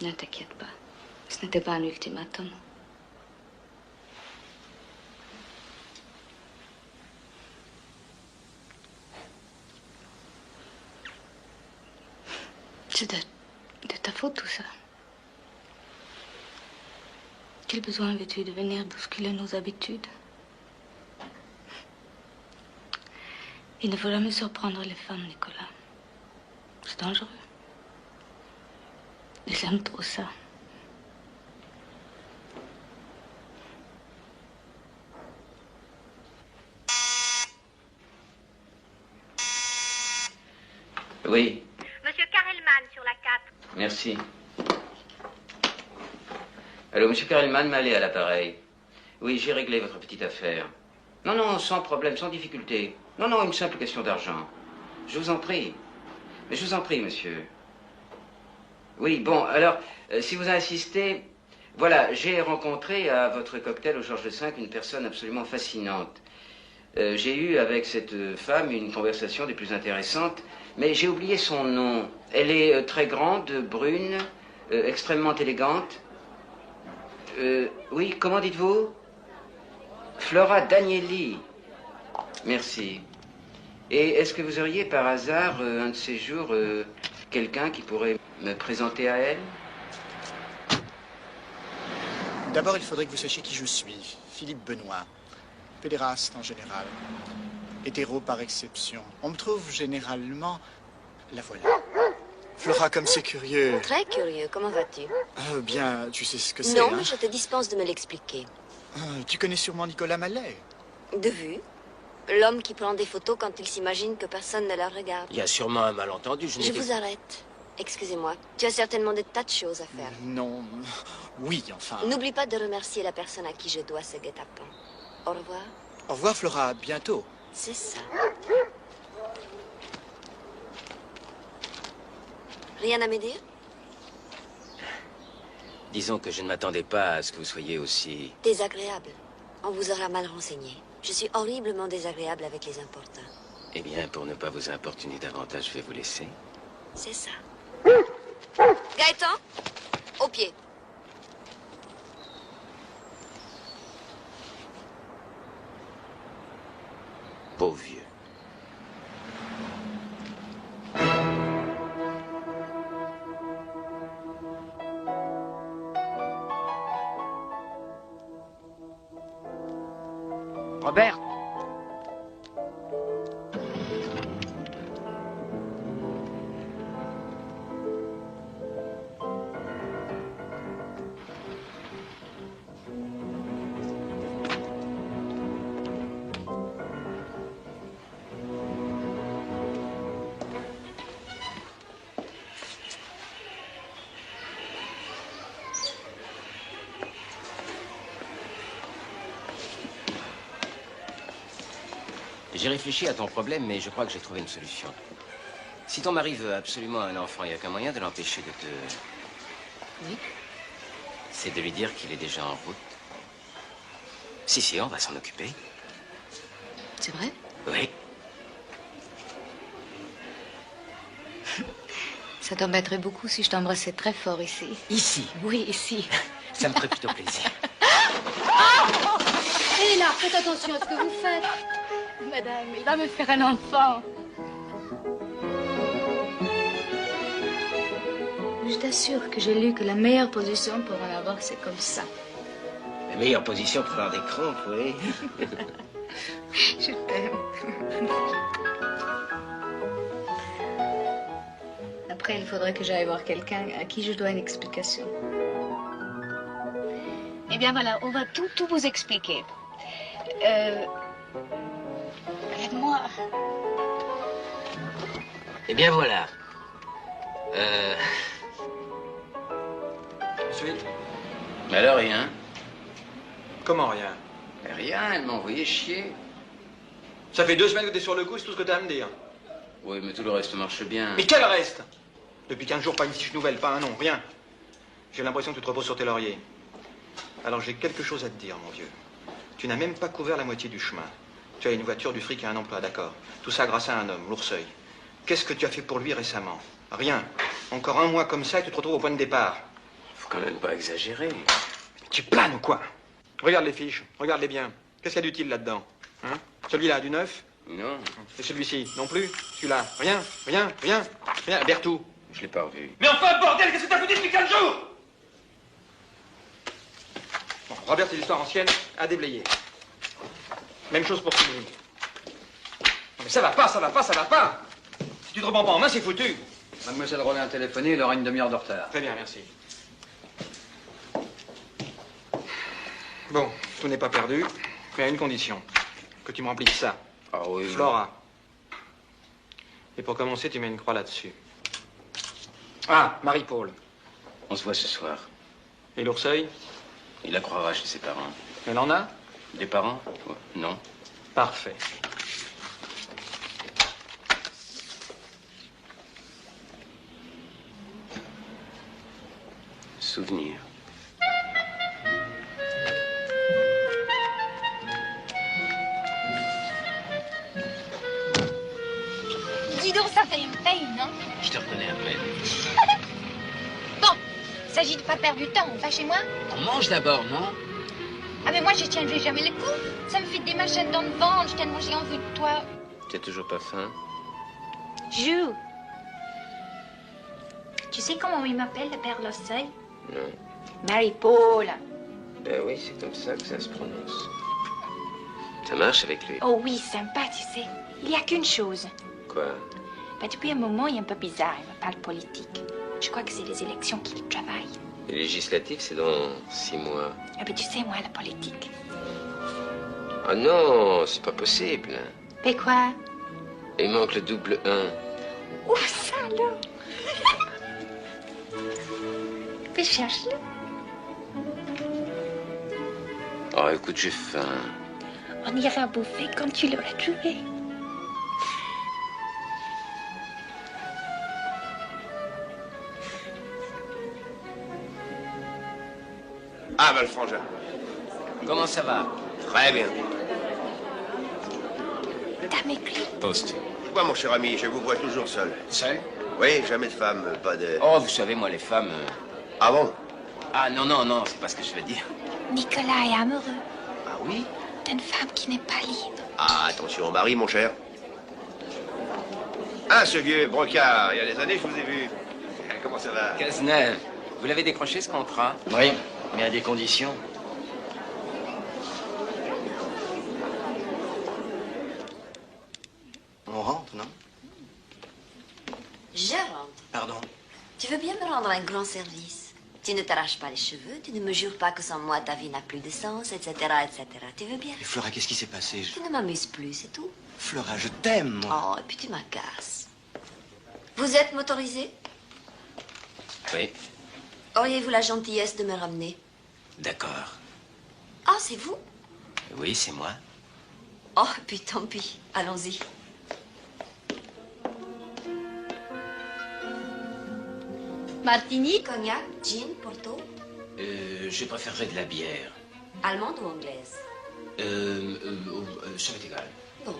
Ne t'inquiète pas. Ce n'était pas un ultimatum. C'est de ta faute, tout ça. Quel besoin avais-tu de venir bousculer nos habitudes? Il ne faut jamais surprendre les femmes, Nicolas. C'est dangereux. Elles aiment trop ça. Oui, Monsieur Karelman sur la 4. merci. Allô, monsieur Karelman, m'allez à l'appareil. Oui, j'ai réglé votre petite affaire. Non, non, sans problème, sans difficulté. Non, non, une simple question d'argent. Je vous en prie. Mais je vous en prie, monsieur. Oui, bon, alors, si vous insistez... Voilà, j'ai rencontré à votre cocktail au Georges V une personne absolument fascinante. J'ai eu avec cette femme une conversation des plus intéressantes, mais j'ai oublié son nom. Elle est très grande, brune, extrêmement élégante. Oui, comment dites-vous? Flora Danieli. Merci. Et est-ce que vous auriez par hasard, un de ces jours, quelqu'un qui pourrait me présenter à elle? D'abord, il faudrait que vous sachiez qui je suis. Philippe Benoît. Pédéraste en général. Hétéro par exception. On me trouve généralement... La voilà. Flora, comme c'est curieux. Très curieux. Comment vas-tu? Bien, tu sais ce que c'est, Non, hein? mais je te dispense de me l'expliquer. Tu connais sûrement Nicolas Mallet. De vue. L'homme qui prend des photos quand il s'imagine que personne ne la regarde. Il y a sûrement un malentendu. Je vous arrête. Excusez-moi. Tu as certainement des tas de choses à faire. Non. Oui, enfin... N'oublie pas de remercier la personne à qui je dois ce guet-apens. Au revoir. Au revoir, Flora. À bientôt. C'est ça. Rien à me dire? Disons que je ne m'attendais pas à ce que vous soyez aussi... Désagréable. On vous aura mal renseigné. Je suis horriblement désagréable avec les importuns. Eh bien, pour ne pas vous importuner davantage, je vais vous laisser. C'est ça. Gaëtan, au pied. Pauvre vieux. Robert. J'ai réfléchi à ton problème, mais je crois que j'ai trouvé une solution. Si ton mari veut absolument un enfant, il n'y a qu'un moyen de l'empêcher de te... Oui. C'est de lui dire qu'il est déjà en route. Si, on va s'en occuper. C'est vrai? Oui. Ça t'embêterait beaucoup si je t'embrassais très fort ici. Ici? Oui, ici. Ça me ferait plutôt plaisir. Hé là, faites attention à ce que vous faites. Madame, il va me faire un enfant. Je t'assure que j'ai lu que la meilleure position pour en avoir, c'est comme ça. La meilleure position pour avoir des crampes, oui. Je t'aime. Après, il faudrait que j'aille voir quelqu'un à qui je dois une explication. Eh bien voilà, on va tout vous expliquer. Aide-moi. Eh bien voilà. Ensuite? Alors rien. Comment rien? Rien, elle m'a envoyé chier. Ça fait 2 semaines que t'es sur le coup, c'est tout ce que t'as à me dire. Oui, mais tout le reste marche bien. Mais quel reste? Depuis 15 jours, pas une fiche nouvelle, pas un nom, rien. J'ai l'impression que tu te reposes sur tes lauriers. Alors j'ai quelque chose à te dire, mon vieux. Tu n'as même pas couvert la moitié du chemin. Tu as une voiture, du fric et un emploi, d'accord. Tout ça grâce à un homme, l'Ourseuil. Qu'est-ce que tu as fait pour lui récemment? Rien. Encore un mois comme ça et tu te retrouves au point de départ. Faut quand même pas exagérer. Mais tu planes ou quoi? Regarde les fiches, regarde-les bien. Qu'est-ce qu'il y a d'utile là-dedans? Hein? Celui-là, du neuf? Non. Et celui-ci, non plus? Celui-là, rien. Berthoud. Je l'ai pas revu. Mais enfin, bordel, qu'est-ce que t'as foutu depuis 15 jours? Bon, Robert, c'est l'histoire ancienne à déblayer. Même chose pour Sylvie. Non mais ça va pas. Si tu te reprends pas en main, c'est foutu. Mademoiselle Rollin a téléphoné, il aura une demi-heure de retard. Très bien, merci. Bon, tout n'est pas perdu, mais à une condition. Que tu me remplisses ça. Ah oui. Flora. Et pour commencer, tu mets une croix là-dessus. Ah, Marie-Paul. On se voit ce soir. Et l'Ourseil? Il la croira chez ses parents. Elle en a? Des parents? Ouais, non. Parfait. Souvenir. Dis donc, ça fait une peine, non? Je te reconnais à peine. Bon, il s'agit de pas perdre du temps. On va chez moi? On mange d'abord, non? Ah, mais moi, je tiendrai jamais le coup. Ça me fait des machins dans le ventre, tellement j'ai envie de toi. T'as toujours pas faim? Joue. Tu sais comment il m'appelle, le père Losseuil? Non. Marie-Paul. Ben oui, c'est comme ça que ça se prononce. Ça marche avec lui? Oh oui, sympa, tu sais. Il n'y a qu'une chose. Quoi? Ben, depuis un moment, il est un peu bizarre. Il me parle politique. Je crois que c'est les élections qui le travaillent. Les législatives, c'est dans 6 mois. Ah ben, tu sais, moi, la politique. Ah non, c'est pas possible. Mais quoi? Il manque le double 1. Oh, salaud! Mais cherche-le. Oh, écoute, j'ai faim. On ira bouffer quand tu l'auras trouvé. Ah, ben le frangin. Comment ça va? Très bien. T'as mes clés? Poste. Quoi, mon cher ami, je vous vois toujours seul. Seul? Oui, jamais de femme, pas de... Oh, vous savez, moi, les femmes... Ah bon? Ah, non, non, non, c'est pas ce que je veux dire. Nicolas est amoureux Ah oui? d'une femme qui n'est pas libre. Ah, attention au mari, mon cher. Ah, ce vieux brocard, il y a des années, je vous ai vu. Comment ça va? Cazeneuve, vous l'avez décroché, ce contrat? Oui, mais à des conditions. On rentre, non? Je rentre. Pardon? Tu veux bien me rendre un grand service? Tu ne t'arraches pas les cheveux, tu ne me jures pas que sans moi ta vie n'a plus de sens, etc., etc. Tu veux bien? Mais Flora, qu'est-ce qui s'est passé? Tu ne m'amuses plus, c'est tout. Flora, je t'aime, moi. Oh, et puis tu m'agaces. Vous êtes motorisé? Oui. Auriez-vous la gentillesse de me ramener? D'accord. Ah, c'est vous? Oui, c'est moi. Oh, puis tant pis. Allons-y. Martini, cognac, gin, porto? Je préférerais de la bière. Allemande ou anglaise? Ça m'est égal. Bon.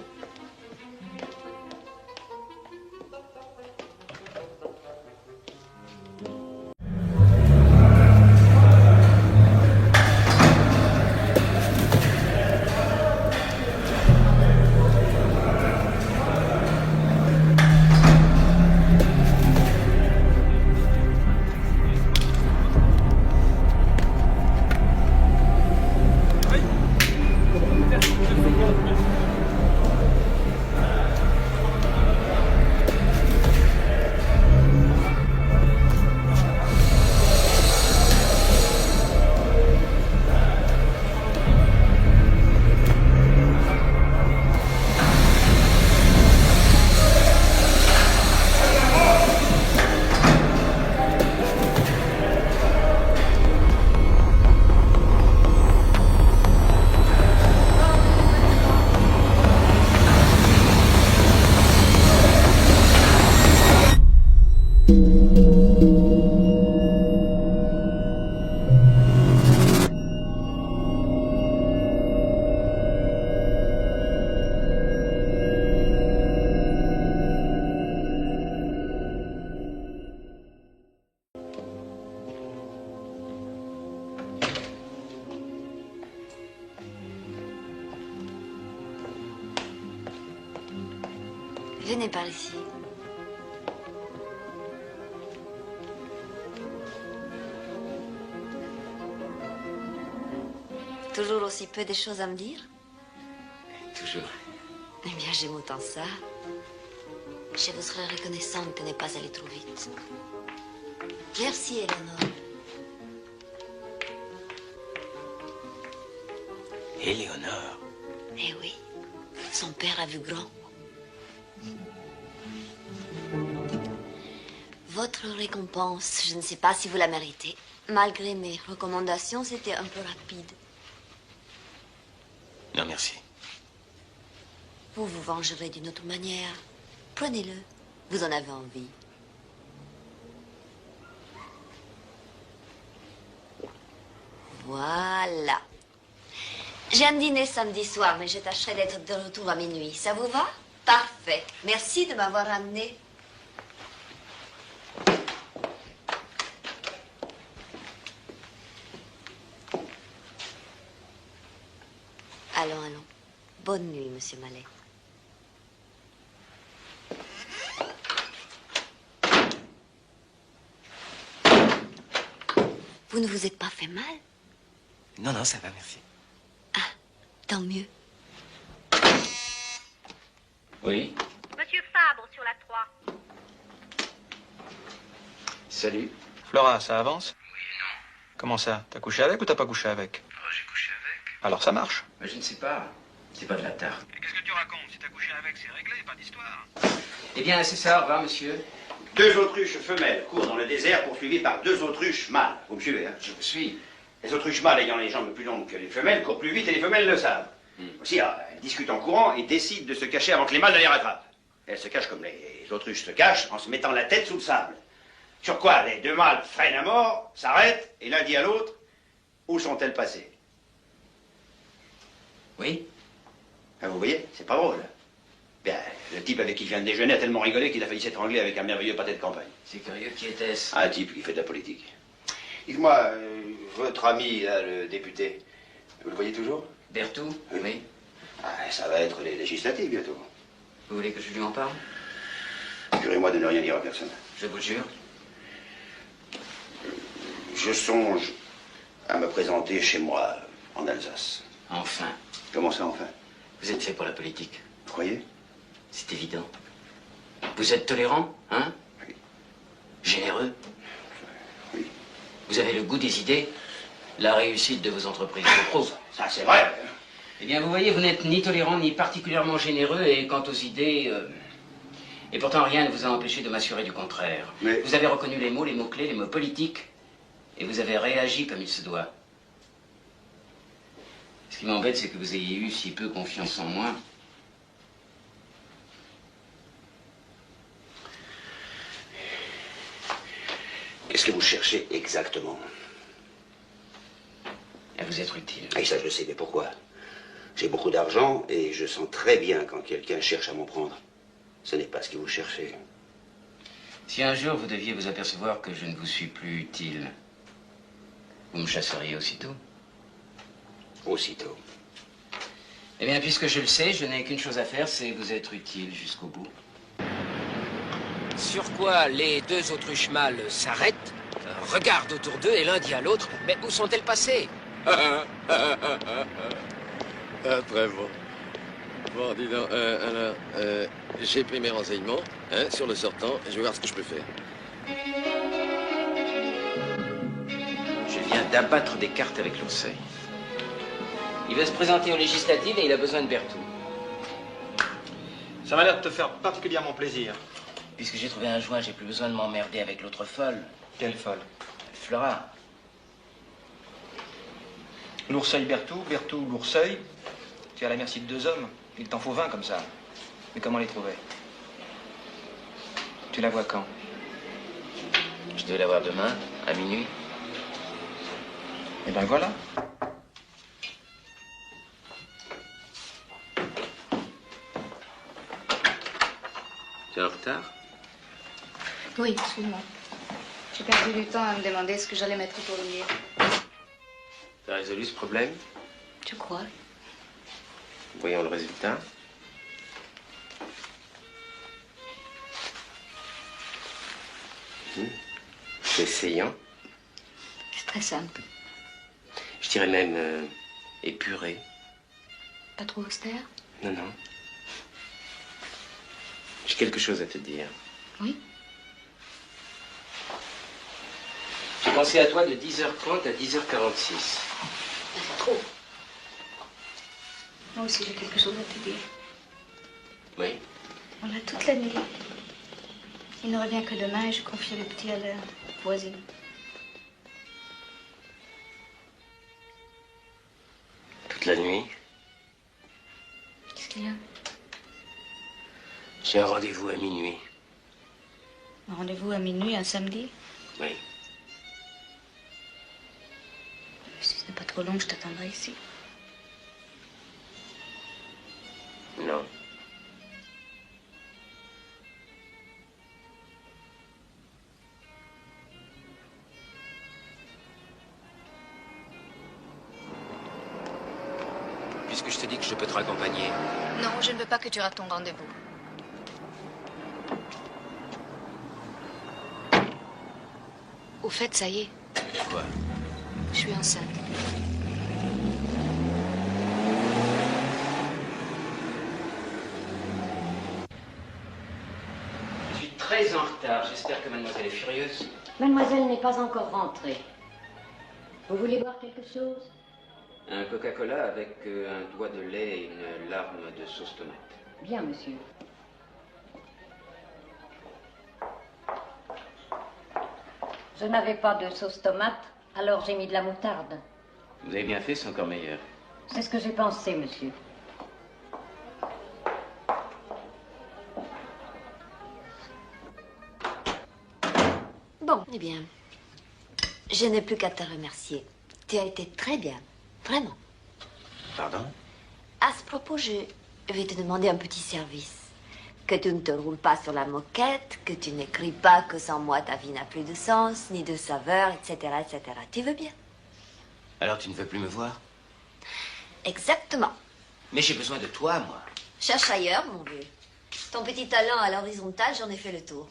Venez par ici. Toujours aussi peu de choses à me dire? Toujours. Eh bien, j'aime autant ça. Je vous serais reconnaissante de ne pas aller trop vite. Merci, Eleanor. Éléonore? Eh oui, son père a vu grand. Votre récompense, je ne sais pas si vous la méritez. Malgré mes recommandations, c'était un peu rapide. Non, merci. Vous vous vengerez d'une autre manière. Prenez-le. Vous en avez envie. Voilà. J'ai un dîner samedi soir, mais je tâcherai d'être de retour à minuit. Ça vous va? Parfait. Merci de m'avoir amené. Allons, allons. Bonne nuit, Monsieur Mallet. Vous ne vous êtes pas fait mal? Non, non, ça va, merci. Tant mieux. Oui. Monsieur Fabre sur la 3. Salut. Flora, ça avance? Oui et non. Comment ça? T'as couché avec ou t'as pas couché avec? Oh, j'ai couché avec. Alors ça marche. Mais je ne sais pas. C'est pas de la tarte. Qu'est-ce que tu racontes? Si t'as couché avec, c'est réglé, pas d'histoire. Eh bien, c'est ça, au revoir, monsieur. 2 autruches femelles courent dans le désert poursuivies par 2 autruches mâles. Vous me suivez, hein? Je vous suis. Les autruches mâles ayant les jambes plus longues que les femelles courent plus vite et les femelles le savent. Aussi, alors, elles discutent en courant et décident de se cacher avant que les mâles ne les rattrapent. Elles se cachent comme les autruches se cachent en se mettant la tête sous le sable. Sur quoi les 2 mâles freinent à mort, s'arrêtent et l'un dit à l'autre, où sont-elles passées? Oui. Ah, vous voyez, c'est pas drôle. Bien, le type avec qui je viens de déjeuner a tellement rigolé qu'il a failli s'étrangler avec un merveilleux pâté de campagne. C'est curieux, qui était-ce? Un type qui fait de la politique. Dites-moi, votre ami, là, le député, vous le voyez toujours? Berthoud? Oui. Ah, ça va être les législatives bientôt. Vous voulez que je lui en parle? Jurez-moi de ne rien dire à personne. Je vous jure. Je songe à me présenter chez moi, en Alsace. Enfin. Comment ça, enfin? Vous êtes fait pour la politique. Vous croyez? C'est évident. Vous êtes tolérant, hein? Oui. Généreux? Oui. Vous avez le goût des idées? La réussite de vos entreprises le prouve. Ça, c'est vrai. Eh bien, vous voyez, vous n'êtes ni tolérant, ni particulièrement généreux, et quant aux idées... Et pourtant, rien ne vous a empêché de m'assurer du contraire. Mais... Vous avez reconnu les mots clés, les mots politiques, et vous avez réagi comme il se doit. Ce qui m'embête, c'est que vous ayez eu si peu confiance en moi. Qu'est-ce que vous cherchez exactement? À vous être utile. Ah, ça, je le sais, mais pourquoi? J'ai beaucoup d'argent et je sens très bien quand quelqu'un cherche à m'en prendre. Ce n'est pas ce que vous cherchez. Si un jour vous deviez vous apercevoir que je ne vous suis plus utile, vous me chasseriez aussitôt? Aussitôt. Eh bien, puisque je le sais, je n'ai qu'une chose à faire, c'est vous être utile jusqu'au bout. Sur quoi les 2 autruches mâles s'arrêtent, regardent autour d'eux et l'un dit à l'autre, mais où sont-elles passées? Ah, très bon. Bon, dis donc, alors, j'ai pris mes renseignements, hein, sur le sortant, et je vais voir ce que je peux faire. Je viens d'abattre des cartes avec l'Orsay. Il veut se présenter aux législatives et il a besoin de Berthoud. Ça m'a l'air de te faire particulièrement plaisir. Puisque j'ai trouvé un joint, j'ai plus besoin de m'emmerder avec l'autre folle. Quelle folle? Flora. L'Ourseil Berthoud, Berthoud l'Ourseil. Tu es à la merci de 2 hommes. Il t'en faut 20 comme ça. Mais comment les trouver? Tu la vois quand? Je devais la voir demain, à minuit. Eh ben voilà. Tu es en retard? Oui, excuse-moi. J'ai perdu du temps à me demander ce que j'allais mettre pour le mur. T'as résolu ce problème? Je crois. Voyons le résultat. Essayons. C'est très simple. Je dirais même épuré. Pas trop austère? Non, non. J'ai quelque chose à te dire. Oui? J'ai pensé à toi de 10h30 à 10h46. C'est trop. Moi aussi, j'ai quelque chose à te dire. Oui? On a toute la nuit. Il ne revient que demain et je confie le petit à la voisine. Toute la nuit. Qu'est-ce qu'il y a? J'ai un rendez-vous à minuit. Un rendez-vous à minuit, un samedi? Oui. Si ce n'est pas trop long, je t'attendrai ici. Non. Puisque je te dis que je peux te raccompagner. Non, je ne veux pas que tu rates ton rendez-vous. Au fait, ça y est. Quoi? Je suis enceinte. Je suis très en retard. J'espère que mademoiselle est furieuse. Mademoiselle n'est pas encore rentrée. Vous voulez boire quelque chose? Un Coca-Cola avec un doigt de lait et une larme de sauce tomate. Bien, monsieur. Je n'avais pas de sauce tomate, alors j'ai mis de la moutarde. Vous avez bien fait, c'est encore meilleur. C'est ce que j'ai pensé, monsieur. Bon, eh bien, je n'ai plus qu'à te remercier. Tu as été très bien, vraiment. Pardon? À ce propos, je vais te demander un petit service. Que tu ne te roules pas sur la moquette, que tu n'écris pas que sans moi ta vie n'a plus de sens, ni de saveur, etc., etc. Tu veux bien? Alors tu ne veux plus me voir? Exactement. Mais j'ai besoin de toi, moi. Cherche ailleurs, mon vieux. Ton petit talent à l'horizontale, j'en ai fait le tour.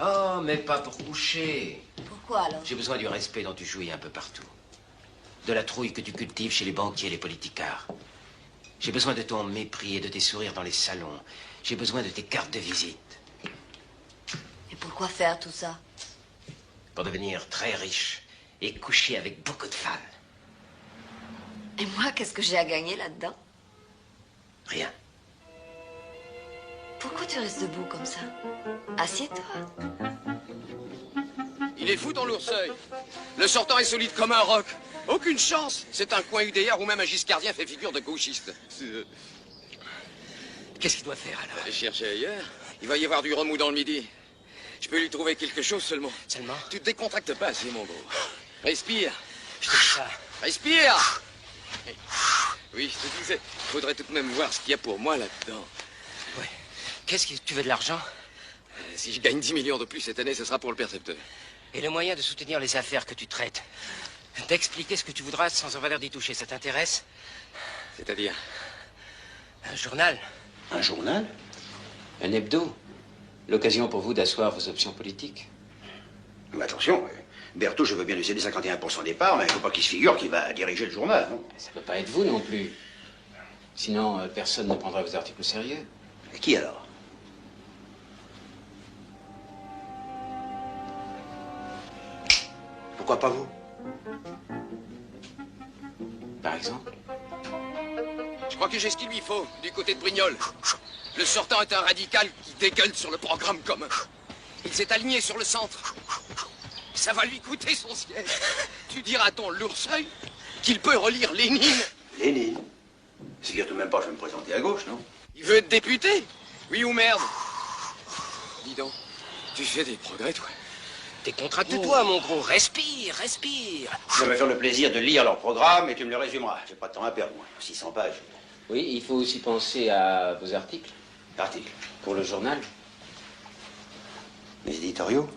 Oh, mais pas pour coucher. Pourquoi alors? J'ai besoin du respect dont tu jouis un peu partout. De la trouille que tu cultives chez les banquiers et les politicards. J'ai besoin de ton mépris et de tes sourires dans les salons. J'ai besoin de tes cartes de visite. Et pourquoi faire tout ça? Pour devenir très riche et coucher avec beaucoup de femmes. Et moi, qu'est-ce que j'ai à gagner là-dedans? Rien. Pourquoi tu restes debout comme ça? Assieds-toi. Il est fou ton l'ourseil. Le sortant est solide comme un roc. Aucune chance. C'est un coin UDR où même un giscardien fait figure de gauchiste. Qu'est-ce qu'il doit faire alors? Aller chercher ailleurs. Il va y avoir du remous dans le midi. Je peux lui trouver quelque chose seulement. Seulement? Tu te décontractes pas assez, mon gros. Respire. Je te dis ça. Respire. Oui, je te disais, faudrait tout de même voir ce qu'il y a pour moi là-dedans. Ouais. Qu'est-ce que tu veux de l'argent? Si je gagne 10 millions de plus cette année, ce sera pour le percepteur. Et le moyen de soutenir les affaires que tu traites? D'expliquer ce que tu voudras sans avoir l'air d'y toucher, ça t'intéresse? C'est-à-dire? Un journal. Un journal? Un hebdo. L'occasion pour vous d'asseoir vos options politiques. Mais attention, Berthaud, je veux bien lui céder 51% des parts, mais il ne faut pas qu'il se figure qu'il va diriger le journal, non? Ça peut pas être vous non plus. Sinon, personne ne prendra vos articles au sérieux. Et qui alors? Pourquoi pas vous? Par exemple? Je crois que j'ai ce qu'il lui faut, du côté de Brignoles. Le sortant est un radical qui dégueule sur le programme commun. Il s'est aligné sur le centre. Ça va lui coûter son siège. Tu diras à ton l'ourseil qu'il peut relire Lénine. Lénine? C'est tout de même pas, je vais me présenter à gauche, non? Il veut être député? Oui ou merde? Dis donc, tu fais des progrès, toi. Décontracte-toi, mon gros. Respire, respire. Je vais me faire le plaisir de lire leur programme et tu me le résumeras. J'ai pas de temps à perdre, moi. 600 pages. Oui, il faut aussi penser à vos articles. Articles? Pour le journal. Les éditoriaux?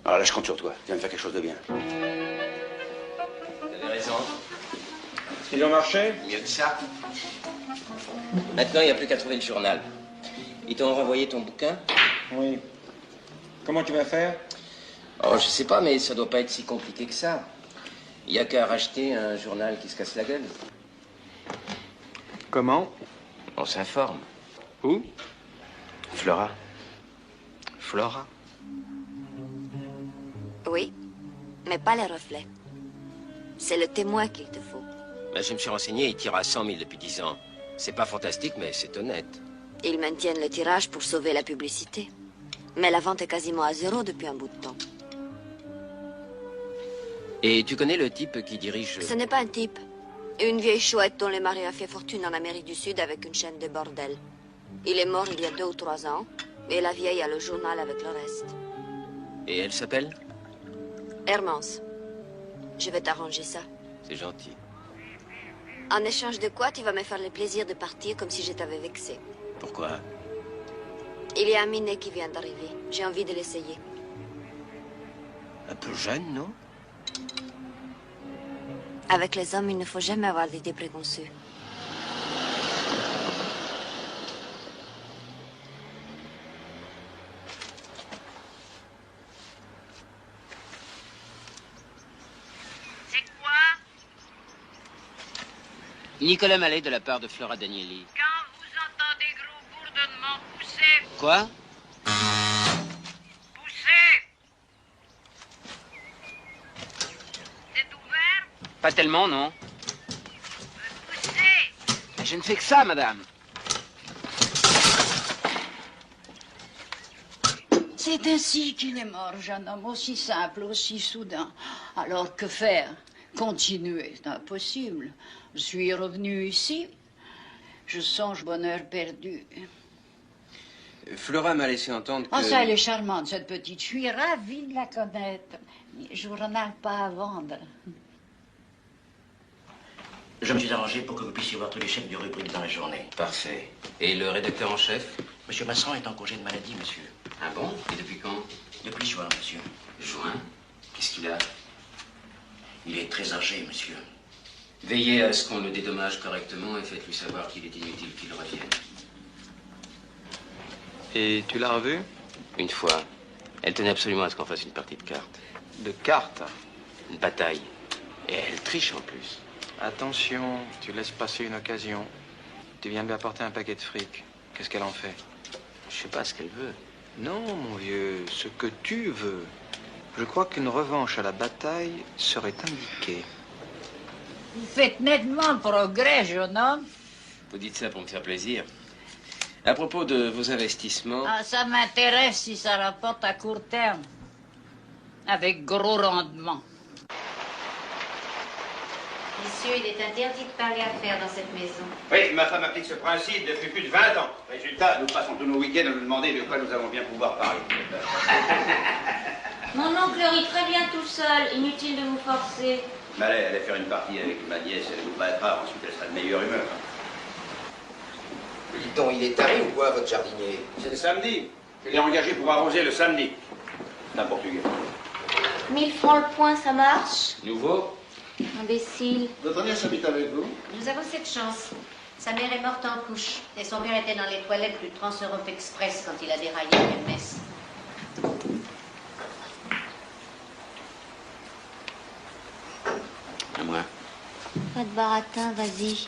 Alors là, je compte sur toi. Tu vas me faire quelque chose de bien. Vous avez raison. Est-ce qu'ils ont marché? Mieux que ça. Maintenant, il n'y a plus qu'à trouver le journal. Ils t'ont renvoyé ton bouquin? Oui. Comment tu vas faire? Oh, je sais pas, mais ça doit pas être si compliqué que ça. Il n'y a qu'à racheter un journal qui se casse la gueule. Comment? On s'informe. Où? Flora. Flora? Oui, mais pas les reflets. C'est le témoin qu'il te faut. Ben, je me suis renseigné, il tire à 100 000 depuis 10 ans. C'est pas fantastique, mais c'est honnête. Ils maintiennent le tirage pour sauver la publicité. Mais la vente est quasiment à zéro depuis un bout de temps. Et tu connais le type qui dirige... Ce n'est pas un type. Une vieille chouette dont le mari a fait fortune en Amérique du Sud avec une chaîne de bordel. Il est mort il y a 2 ou 3 ans, et la vieille a le journal avec le reste. Et elle s'appelle? Hermance. Je vais t'arranger ça. C'est gentil. En échange de quoi, tu vas me faire le plaisir de partir comme si je t'avais vexé. Pourquoi? Il y a un minet qui vient d'arriver. J'ai envie de l'essayer. Un peu jeune, non? Avec les hommes, il ne faut jamais avoir d'idées préconçues. C'est quoi? Nicolas Mallet de la part de Flora Danieli. Quand vous entendez gros bourdonnement, poussez. Quoi? Poussez. C'est ouvert? Pas tellement, non. Poussez. Je ne fais que ça, madame. C'est ainsi qu'il est mort, jeune homme, aussi simple, aussi soudain. Alors que faire? Continuer, c'est impossible. Je suis revenu ici. Je songe bonheur perdu. Flora m'a laissé entendre que... Oh, ça, elle est charmante, cette petite. Je suis ravie de la connaître. Journal pas à vendre. Je me suis arrangé pour que vous puissiez voir tous les chefs de rubrique dans la journée. Parfait. Et le rédacteur en chef? Monsieur Masson est en congé de maladie, monsieur. Ah bon? Et depuis quand? Depuis juin, monsieur. Juin? Qu'est-ce qu'il a? Il est très âgé, monsieur. Veillez à ce qu'on le dédommage correctement et faites-lui savoir qu'il est inutile qu'il revienne. Et tu l'as revue? Une fois. Elle tenait absolument à ce qu'on fasse une partie de cartes. De cartes? Une bataille. Et elle triche en plus. Attention, tu laisses passer une occasion. Tu viens de lui apporter un paquet de fric. Qu'est-ce qu'elle en fait? Je sais pas ce qu'elle veut. Non, mon vieux, ce que tu veux. Je crois qu'une revanche à la bataille serait indiquée. Vous faites nettement progrès, jeune homme. Vous dites ça pour me faire plaisir. À propos de vos investissements... Ah, ça m'intéresse si ça rapporte à court terme. Avec gros rendement. Messieurs, il est interdit de parler affaires dans cette maison. Oui, ma femme applique ce principe depuis plus de 20 ans. Résultat, nous passons tous nos week-ends à nous demander de quoi nous allons bien pouvoir parler. Mon oncle rit très bien tout seul. Inutile de vous forcer. Malais, allez faire une partie avec ma nièce, elle vous battra, ensuite elle sera de meilleure humeur. Dis donc, il est taré ou quoi, votre jardinier? C'est le samedi. Je l'ai engagé pour arroser le samedi. C'est un Portugais. 1000 francs le point, ça marche? Nouveau? Imbécile. Votre nièce habite avec vous? Nous avons cette chance. Sa mère est morte en couche. Et son père était dans les toilettes du Trans-Europe Express quand il a déraillé à Metz. À moi. Pas de baratin, vas-y.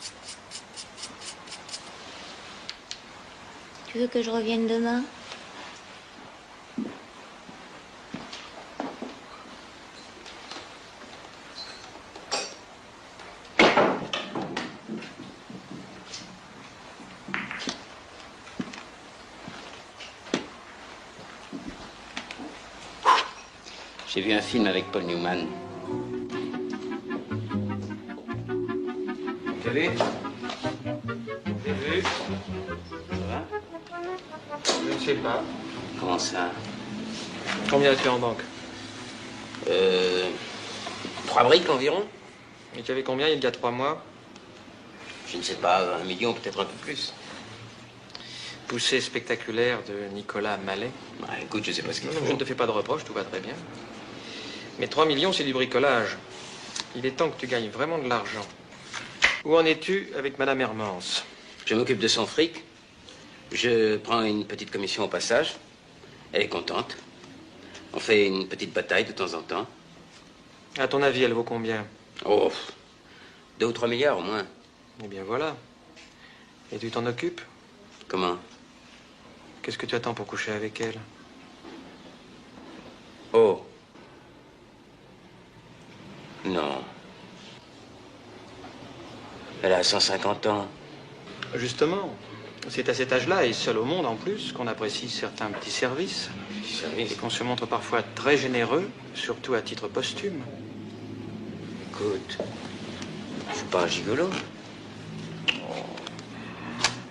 Tu veux que je revienne demain? J'ai vu un film avec Paul Newman. T'as vu? J'ai vu. Ça va? Je ne sais pas. Comment ça? Combien as-tu en banque? 3 briques environ. Et tu avais combien il y a 3 mois? Je ne sais pas, 1 million, peut-être un peu plus. Poussée spectaculaire de Nicolas Mallet. Bah, écoute, je sais pas ce qu'il Non, faut. je ne te fais pas de reproches, tout va très bien. Mais 3 millions, c'est du bricolage. Il est temps que tu gagnes vraiment de l'argent. Où en es-tu avec Madame Hermance? Je m'occupe de son fric. Je prends une petite commission au passage. Elle est contente. On fait une petite bataille de temps en temps. À ton avis, elle vaut combien? Oh, 2 ou 3 milliards au moins. Eh bien voilà. Et tu t'en occupes? Comment? Qu'est-ce que tu attends pour coucher avec elle? Oh. Non. Elle a 150 ans. Justement, C'est à cet âge-là, et seul au monde en plus, qu'on apprécie certains petits services. Et qu'on se montre parfois très généreux, surtout à titre posthume. Écoute, je suis pas un gigolo.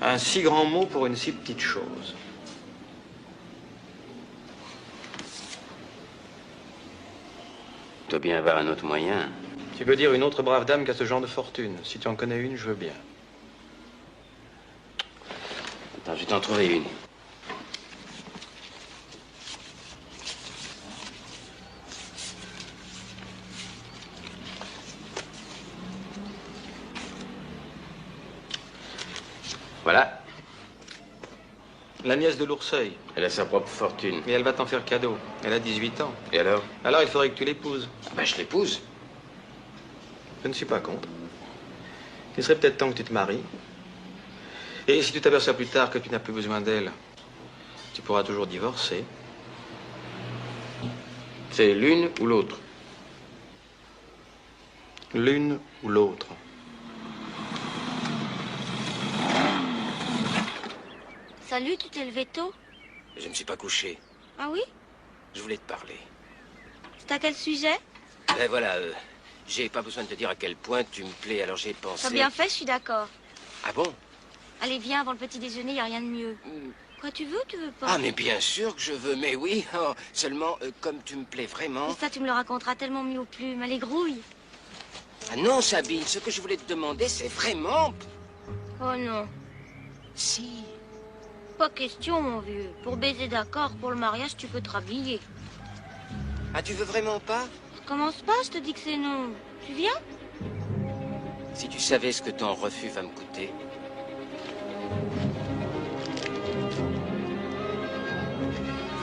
Un si grand mot pour une si petite chose. Il doit bien avoir un autre moyen. Tu peux dire une autre brave dame qui a ce genre de fortune. Si tu en connais une, je veux bien. Attends, je vais t'en trouver une. Voilà. La nièce de l'Ourseil. Elle a sa propre fortune. Et elle va t'en faire cadeau. Elle a 18 ans. Et alors? Alors, il faudrait que tu l'épouses. Ben, je l'épouse. Je ne suis pas contre. Il serait peut-être temps que tu te maries. Et si tu t'aperçois plus tard que tu n'as plus besoin d'elle, tu pourras toujours divorcer. C'est l'une ou l'autre? L'une ou l'autre. Salut, tu t'es levé tôt? Je ne suis pas couché. Ah oui? Je voulais te parler. C'est à quel sujet? Ben voilà, j'ai pas besoin de te dire à quel point tu me plais, alors j'ai pensé... T'as bien fait, je suis d'accord. Ah bon? Allez, viens, avant le petit déjeuner, y a rien de mieux. Quoi, tu veux ou tu veux pas? Ah, mais bien sûr que je veux, mais oui. Oh, seulement, comme tu me plais vraiment... Mais ça, tu me le raconteras tellement mieux aux plumes. Allez, grouille. Ah non, Sabine, ce que je voulais te demander, c'est vraiment... Oh non. Si. Pas question, mon vieux. Pour baiser d'accord, pour le mariage, tu peux te rhabiller. Ah, tu veux vraiment pas? Commence pas, je te dis que c'est non. Tu viens? Si tu savais ce que ton refus va me coûter...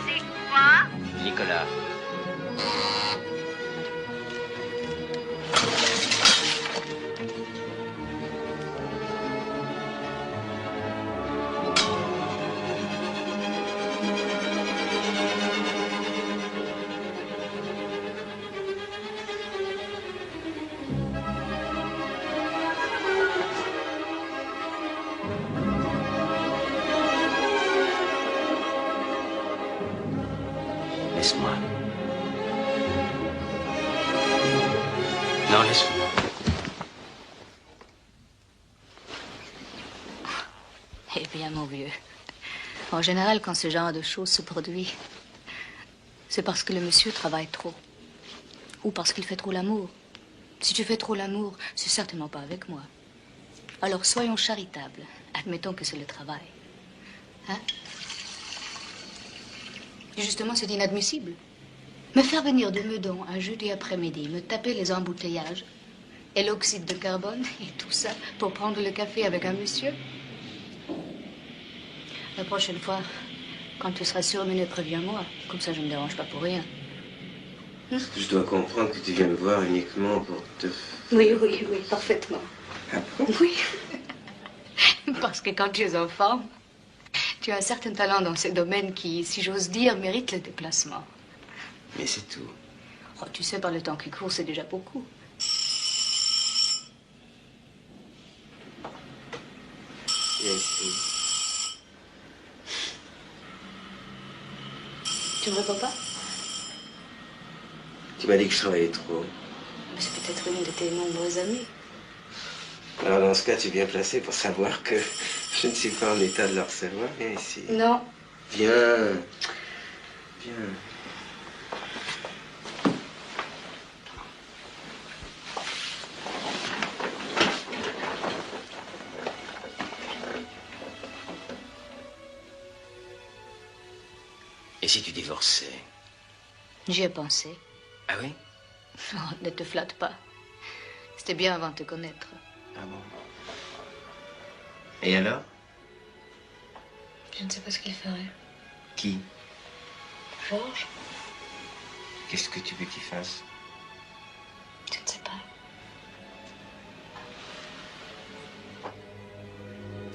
C'est quoi? Nicolas. Laisse-moi. Non, laisse-moi. Eh bien, mon vieux, en général, quand ce genre de choses se produit, c'est parce que le monsieur travaille trop. Ou parce qu'il fait trop l'amour. Si tu fais trop l'amour, c'est certainement pas avec moi. Alors, soyons charitables. Admettons que c'est le travail. Hein? Et justement, c'est inadmissible. Me faire venir de Meudon un jeudi après-midi, me taper les embouteillages et l'oxyde de carbone et tout ça pour prendre le café avec un monsieur. La prochaine fois, quand tu seras surmené, préviens-moi. Comme ça, je ne me dérange pas pour rien. Je dois comprendre que tu viens me voir uniquement pour te... Oui, oui, oui, parfaitement. Ah bon? Oui. Parce que quand tu es enfant, tu as un certain talent dans ces domaines qui, si j'ose dire, méritent le déplacement. Mais c'est tout. Oh, tu sais, par le temps qui court, c'est déjà beaucoup. Viens ici. Tu me réponds pas? Tu m'as dit que je travaillais trop. Mais c'est peut-être une de tes nombreuses amies. Alors dans ce cas, tu es bien placé pour savoir que je ne suis pas en état de le recevoir. Viens ici. Non. Viens. Viens. Et si tu divorçais? J'y ai pensé. Ah oui? Oh, ne te flatte pas. C'était bien avant de te connaître. Ah bon? Et alors? Je ne sais pas ce qu'il ferait. Qui? Georges? Qu'est-ce que tu veux qu'il fasse? Je ne sais pas.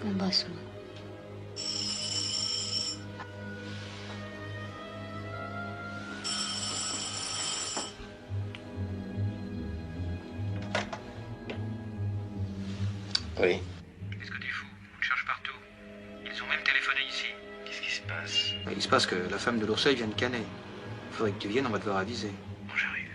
Embrasse-moi. Oui. Qu'est-ce que tu fous? On te cherche partout. Ils Ils ont même téléphoné ici. Qu'est-ce qui se passe? Il se passe que la femme de l'Ourseil vient de Canet. Il faudrait que tu viennes, on va devoir aviser. Bon, j'arrive.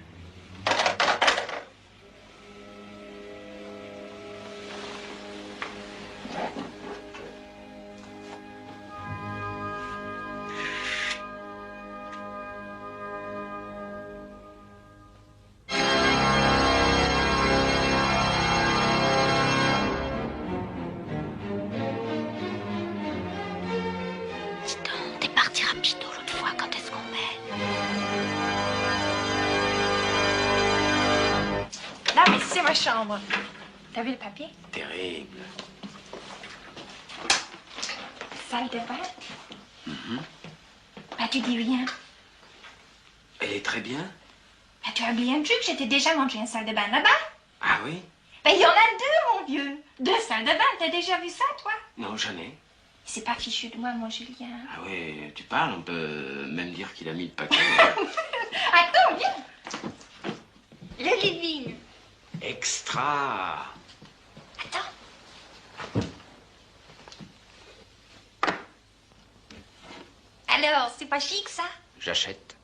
T'es parti rapido l'autre fois, quand est-ce qu'on met? Là, mais c'est ma chambre. T'as vu le papier? Terrible. Salle de bain? Bah, tu dis rien. Elle est très bien. Bah, tu as oublié un truc, j'étais déjà monté une salle de bain là-bas. Ah oui? Bah, il y en a deux, mon vieux. Deux salles de bain, t'as déjà vu ça, toi? Non, jamais. C'est pas fichu de moi, mon Julien. Ah oui, tu parles, on peut même dire qu'il a mis le paquet. Attends, viens. Le living. Extra. Alors, c'est pas chic, ça? J'achète.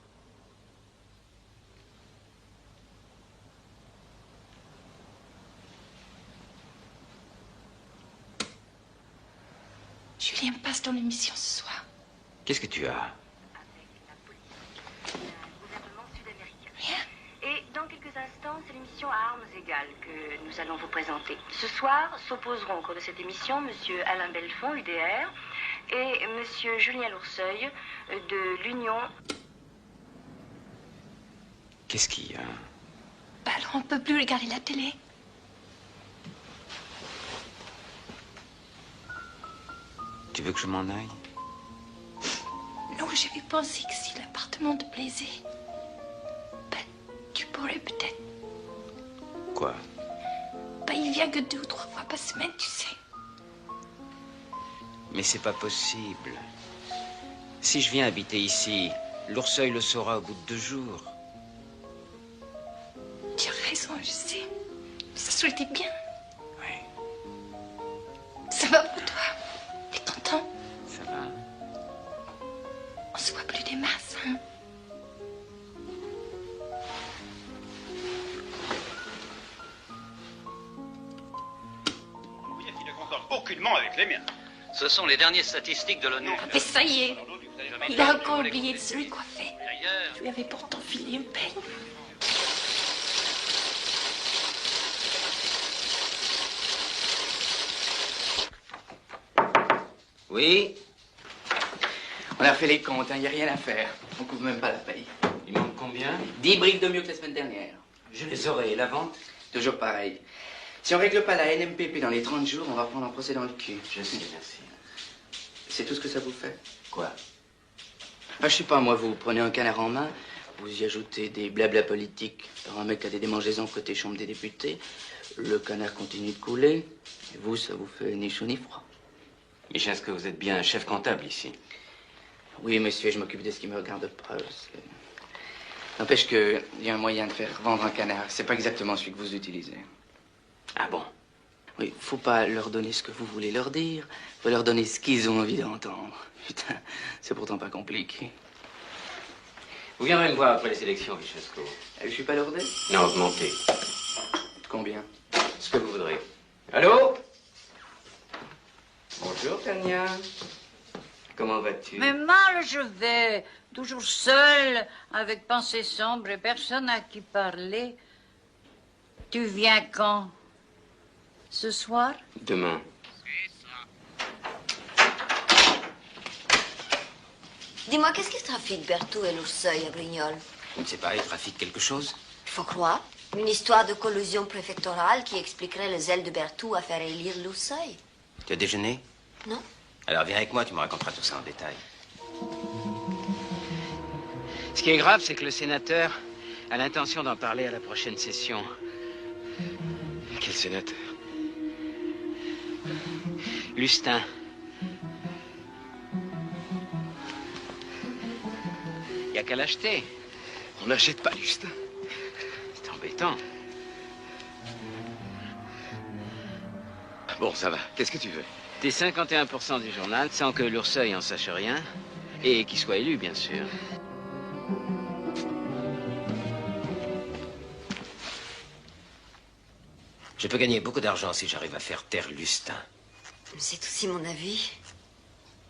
Julien passe ton émission ce soir. Qu'est-ce que tu as? Et dans quelques instants, c'est l'émission à armes égales que nous allons vous présenter. Ce soir s'opposeront au cours de cette émission Monsieur Alain Belfond, UDR, et Monsieur Julien Lourseil de l'Union. Qu'est-ce qu'il y a? Bah alors, on peut plus regarder la télé. Tu veux que je m'en aille? Non, j'avais pensé que si l'appartement te plaisait, ben, tu pourrais peut-être. Quoi? Ben, il vient que 2 ou 3 fois par semaine, tu sais. Mais c'est pas possible. Si je viens habiter ici, l'Ourseil le saura au bout de 2 jours. Tu as raison, je sais. Ça serait été bien. Oui. Ça va pour toi? T'es content? Ça va. On se voit plus des masses, hein? Vous voyez qu'il ne concorde aucunement avec les miens. Ce sont les dernières statistiques de l'ONU. Mais ça y est, il a encore oublié de se recoiffer. Je lui avais pourtant filé une peine. Oui? On a refait les comptes, il n'y a rien à faire. On couvre même pas la paye. Il manque combien? 10 briques de mieux que la semaine dernière. Je les aurai. Et la vente? Toujours pareil. Si on règle pas la NMPP dans les 30 jours, on va prendre un procès dans le cul. Je sais, merci. C'est tout ce que ça vous fait? Quoi? Ah, je sais pas, moi, vous prenez un canard en main, vous y ajoutez des blabla politiques par un mec qui a des démangeaisons côté Chambre des députés, le canard continue de couler, et vous, ça vous fait ni chaud ni froid. Michel, est-ce que vous êtes bien un chef comptable ici? Oui, monsieur, je m'occupe de ce qui me regarde pas. N'empêche qu'il y a un moyen de faire vendre un canard. C'est pas exactement celui que vous utilisez. Ah bon? Oui, faut pas leur donner ce que vous voulez leur dire. Faut leur donner ce qu'ils ont envie d'entendre. Putain, c'est pourtant pas compliqué. Vous viendrez me voir après les élections, Vichesco. Je suis pas lourdé? Non, augmentez. Combien? Ce que vous voudrez. Allô? Bonjour, Tania. Comment vas-tu? Mais mal je vais, toujours seule, avec pensées sombres et personne à qui parler. Tu viens quand? Ce soir? Demain. Dis-moi, qu'est-ce qu'ils trafiquent, Berthoud et l'Ourseil à Brignoles? Je ne sais pas, ils trafiquent quelque chose? Il faut croire. Une histoire de collusion préfectorale qui expliquerait le zèle de Berthoud à faire élire l'Ourseil. Tu as déjeuné? Non. Alors viens avec moi, tu me raconteras tout ça en détail. Ce qui est grave, c'est que le sénateur a l'intention d'en parler à la prochaine session. Quel sénateur? Lustin. Il n'y a qu'à l'acheter. On n'achète pas, Lustin. C'est embêtant. Bon, ça va. Qu'est-ce que tu veux? acheté 51% du journal sans que l'Ourseil en sache rien et qu'il soit élu, bien sûr. Je peux gagner beaucoup d'argent si j'arrive à faire taire Lustin. C'est aussi mon avis.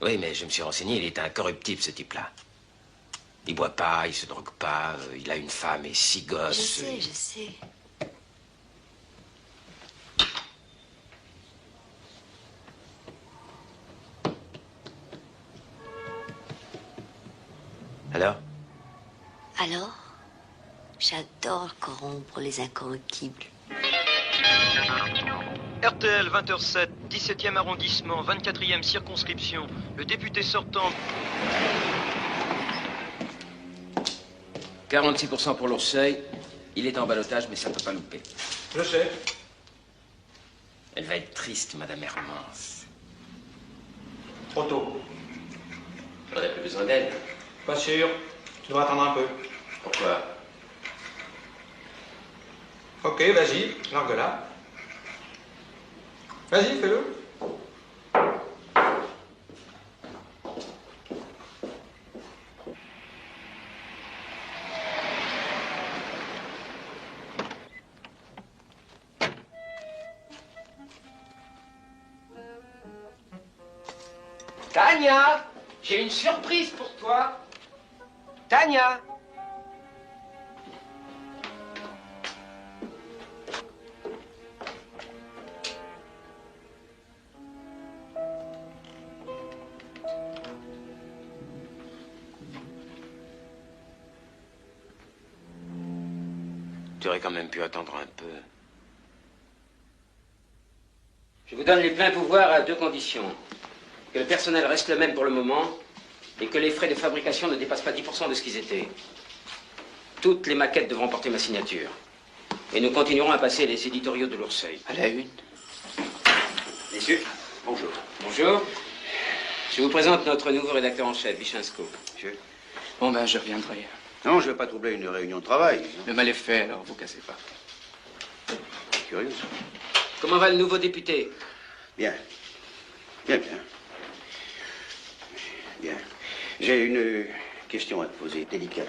Oui, mais je me suis renseigné, il est incorruptible, ce type-là. Il boit pas, il se drogue pas, il a une femme et 6 gosses. Je sais. Alors? Alors, j'adore corrompre les incorruptibles. RTL 20h07, 17e arrondissement, 24e circonscription. Le député sortant... 46% pour l'Ourseil. Il est en ballottage, mais ça peut pas louper. Je sais. Elle va être triste, Madame Hermance. Trop tôt. J'aurais plus besoin d'elle. Pas sûr. Tu dois attendre un peu. Pourquoi? Ok, vas-y, largue-la. Vas-y, fais-le. Tania, j'ai une surprise pour toi. Tania. Tu aurais quand même pu attendre un peu. Je vous donne les pleins pouvoirs à 2 conditions. Que le personnel reste le même pour le moment et que les frais de fabrication ne dépassent pas 10% de ce qu'ils étaient. Toutes les maquettes devront porter ma signature. Et nous continuerons à passer les éditoriaux de l'Ourseil. À la une. Messieurs, bonjour. Bonjour. Je vous présente notre nouveau rédacteur en chef, Vichensko. Monsieur. Bon, ben, je reviendrai. Non, je ne vais pas troubler une réunion de travail. Le mal est fait, alors vous cassez pas. Curieux. Comment va le nouveau député? Bien. Bien, bien. Bien. J'ai une question à te poser, délicate.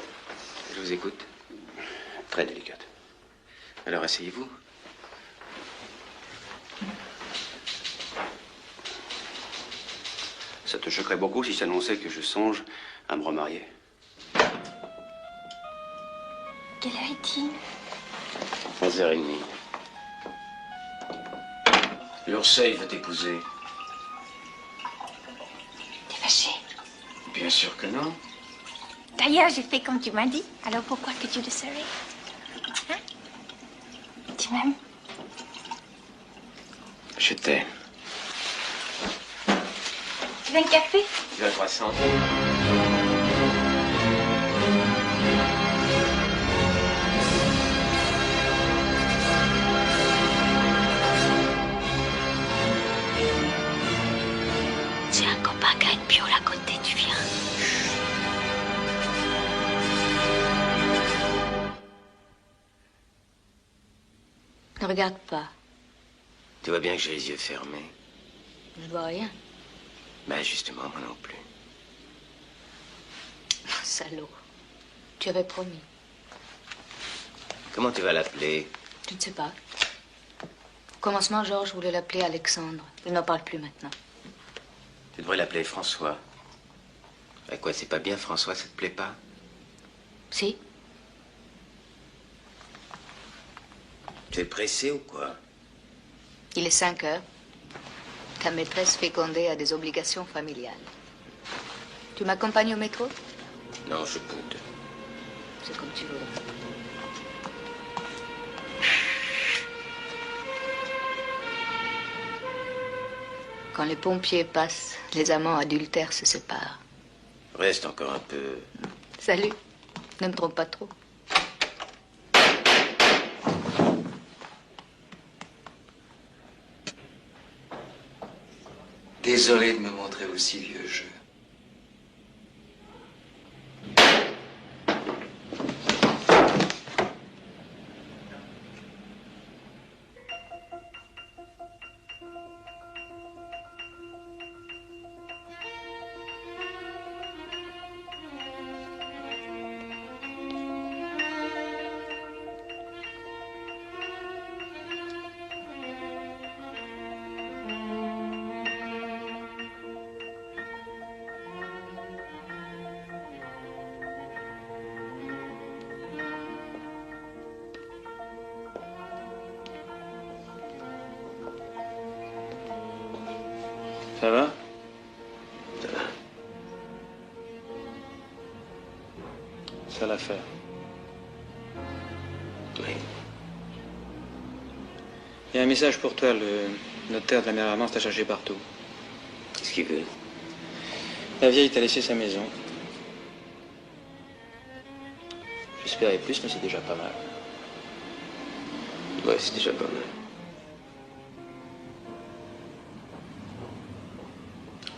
Je vous écoute. Très délicate. Alors asseyez-vous. Ça te choquerait beaucoup si je t'annonçais que je songe à me remarier. Quelle heure est-il? 11h30. L'Ourseil veut t'épouser. T'es fâché? Bien sûr que non. D'ailleurs, j'ai fait comme tu m'as dit. Alors pourquoi que tu le serais? Hein? Tu m'aimes? Je t'aime. Tu veux un café? Tu veux un croissant? J'ai un copain qui a une piole à côté, tu viens? Ne regarde pas. Tu vois bien que j'ai les yeux fermés. Je vois rien. Ben justement, moi non plus. Salaud. Tu avais promis. Comment tu vas l'appeler? Je ne sais pas. Au commencement, Georges voulait l'appeler Alexandre. Il n'en parle plus maintenant. Tu devrais l'appeler François. À quoi, c'est pas bien, François, ça te plaît pas? Si. Tu es pressé ou quoi? Il est 5 heures. Ta maîtresse fécondée a des obligations familiales. Tu m'accompagnes au métro? Non, je boude. C'est comme tu veux. Quand les pompiers passent, les amants adultères se séparent. Reste encore un peu. Salut. Ne me trompe pas trop. Désolé de me montrer aussi vieux jeu. Ça va? Ça va. Ça l'affaire. Oui. Il y a un message pour toi, le notaire de la mère Armand t'a cherché partout. Qu'est-ce qu'il veut? La vieille t'a laissé sa maison. J'espérais plus, mais c'est déjà pas mal. Ouais, c'est déjà pas mal.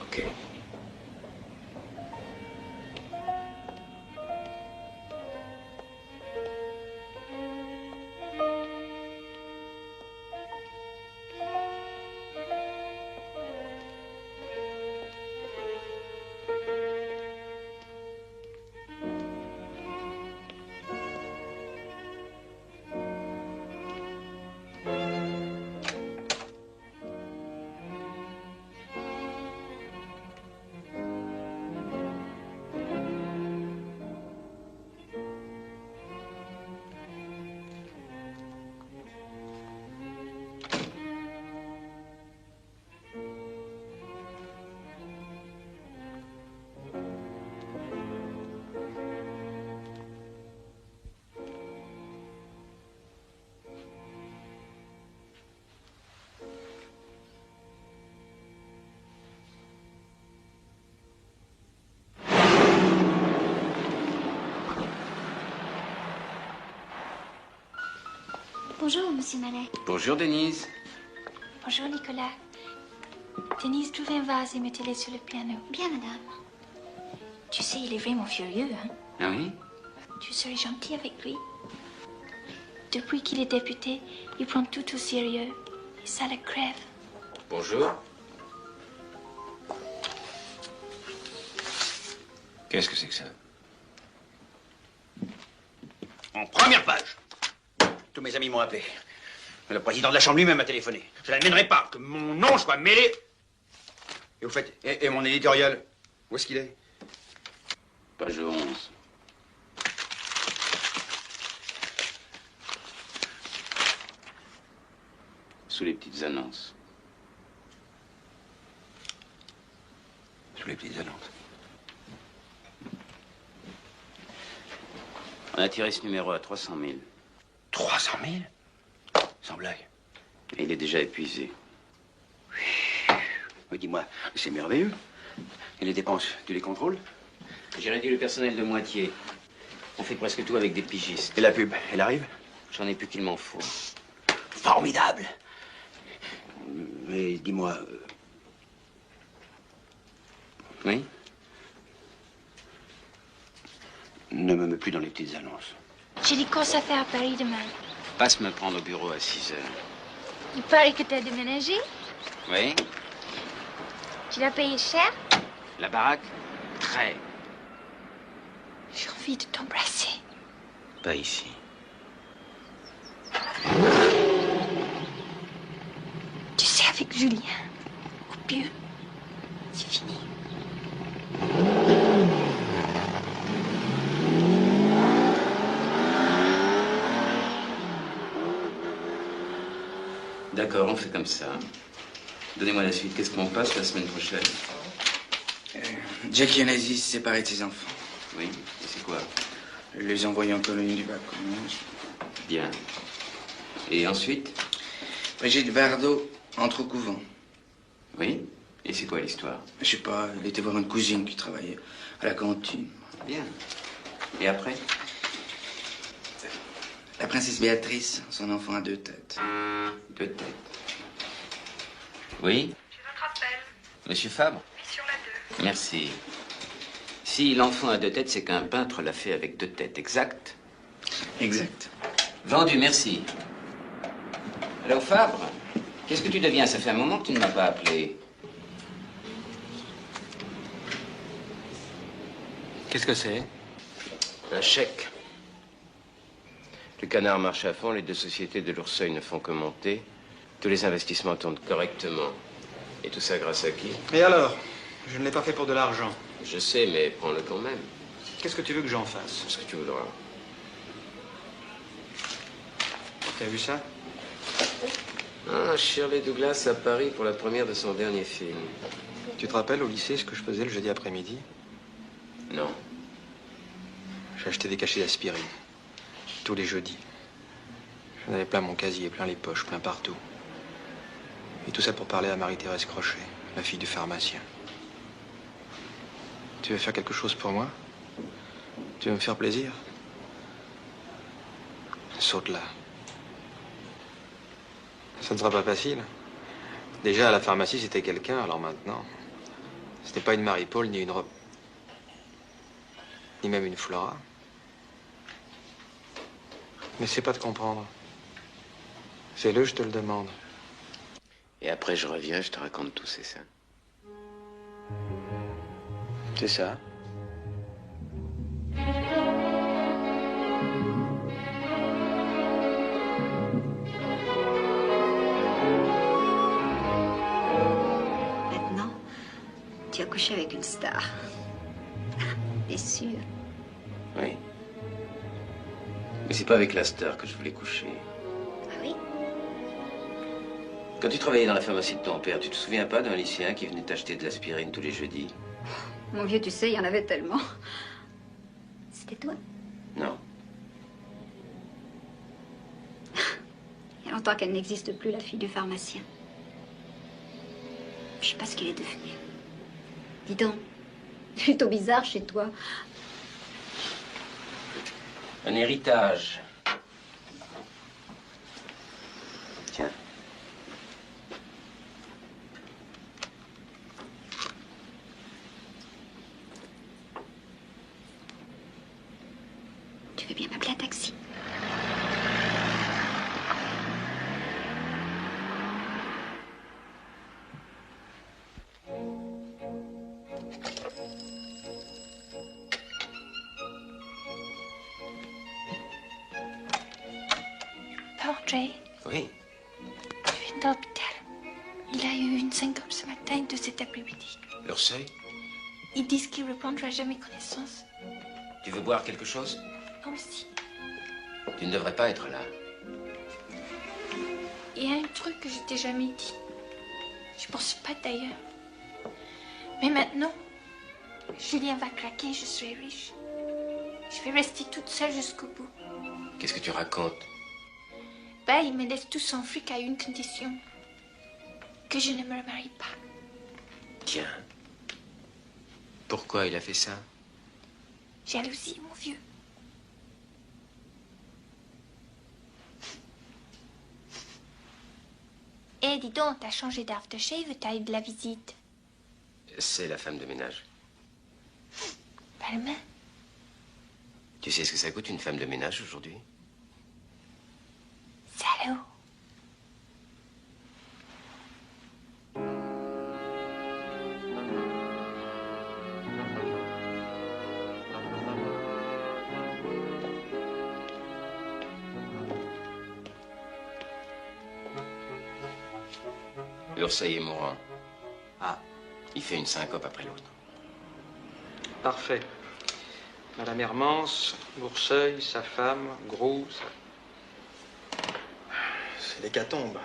Ok. Bonjour, monsieur Mallet. Bonjour, Denise. Bonjour, Nicolas. Denise, trouve un vase et mettez-les sur le piano. Bien, madame. Tu sais, il est vraiment furieux, hein? Ah oui? Tu serais gentil avec lui. Depuis qu'il est député, il prend tout au sérieux. Et ça le crève. Bonjour. Qu'est-ce que c'est que ça? En première page. Tous mes amis m'ont appelé. Le président de la Chambre lui-même m'a téléphoné. Je n'admènerai pas que mon nom soit mêlé. Et au fait, et mon éditorial, où est-ce qu'il est? Page 11. Sous les petites annonces. Sous les petites annonces. On a tiré ce numéro à 300 000. 300 000? Sans blague. Et il est déjà épuisé. Oui, dis-moi, c'est merveilleux. Et les dépenses, tu les contrôles? J'ai réduit le personnel de moitié. On fait presque tout avec des pigistes. Et la pub, elle arrive? J'en ai plus qu'il m'en faut. Formidable. Mais dis-moi... Oui? Ne me mets plus dans les petites annonces. J'ai des courses à faire à Paris demain. Passe me prendre au bureau à 6 heures. Il paraît que t'as déménagé. Oui? Tu l'as payé cher. La baraque? Très. J'ai envie de t'embrasser. Pas ici. Tu sais, avec Julien, au pieu, c'est fini. D'accord, on fait comme ça. Donnez-moi la suite. Qu'est-ce qu'on passe la semaine prochaine? Jackie Onassis s'est séparé de ses enfants. Oui, et c'est quoi? Les envoyer en colonie du vacances. Bien. Et ensuite? Brigitte Bardot entre au couvent. Oui? Et c'est quoi l'histoire? Je sais pas, elle était voir une cousine qui travaillait à la cantine. Bien. Et après? La princesse Béatrice, son enfant a 2 têtes. 2 têtes. Oui? J'ai votre appel. Monsieur Fabre? Oui, sur la 2. Merci. Si l'enfant a 2 têtes, c'est qu'un peintre l'a fait avec 2 têtes, exact? Exact. Vendu, merci. Alors, Fabre, qu'est-ce que tu deviens? Ça fait un moment que tu ne m'as pas appelé. Qu'est-ce que c'est? Un chèque. Le canard marche à fond, les 2 sociétés de l'Urseuil ne font que monter. Tous les investissements tournent correctement. Et tout ça grâce à qui? Et alors? Je ne l'ai pas fait pour de l'argent. Je sais, mais prends-le quand même. Qu'est-ce que tu veux que j'en fasse? Ce que tu voudras. T'as vu ça? Ah, Shirley Douglas à Paris pour la première de son dernier film. Tu te rappelles au lycée ce que je faisais le jeudi après-midi? Non. J'achetais des cachets d'aspirine. Tous les jeudis. J'en avais plein mon casier, plein les poches, plein partout. Et tout ça pour parler à Marie-Thérèse Crochet, la fille du pharmacien. Tu veux faire quelque chose pour moi? Tu veux me faire plaisir? Saute là. Ça ne sera pas facile. Déjà, à la pharmacie, c'était quelqu'un, alors maintenant... C'était pas une Marie-Paul, ni une robe... Ni même une Flora. N'essaie pas de comprendre. Fais-le, je te le demande. Et après, je reviens, je te raconte tout, c'est ça? C'est ça. Maintenant, tu as couché avec une star. Bien sûr. Oui. Mais c'est pas avec la star que je voulais coucher. Ah oui? Quand tu travaillais dans la pharmacie de ton père, tu te souviens pas d'un lycéen qui venait t'acheter de l'aspirine tous les jeudis? Mon vieux, tu sais, il y en avait tellement. C'était toi? Non. Il y a longtemps qu'elle n'existe plus, la fille du pharmacien. Je sais pas ce qu'elle est devenue. Dis donc, c'est plutôt bizarre chez toi. Un héritage. Tiens. Tu veux bien m'appeler un taxi? Jay, Oui. je viens de l'hôpital. Il a eu une syncope ce matin et 2 cet après-midi. L'Orseuil? Ils disent qu'il ne reprendra jamais connaissance. Tu veux boire quelque chose? Non, si. Tu ne devrais pas être là. Il y a un truc que je t'ai jamais dit. Je pense pas d'ailleurs. Mais maintenant, Julien va craquer, je serai riche. Je vais rester toute seule jusqu'au bout. Qu'est-ce que tu racontes? Ben, il me laisse tout son fric à une condition. Que je ne me remarie pas. Tiens. Pourquoi il a fait ça? Jalousie, mon vieux. Eh, dis donc, t'as changé d'aftershave, t'as eu de la visite. C'est la femme de ménage. Palma. Tu sais ce que ça coûte une femme de ménage aujourd'hui? Salaud. L'Orseuil est mourant. Ah. Il fait une syncope après l'autre. Parfait. Madame Hermance, L'Orseuil, sa femme, Gros, c'est l'hécatombe.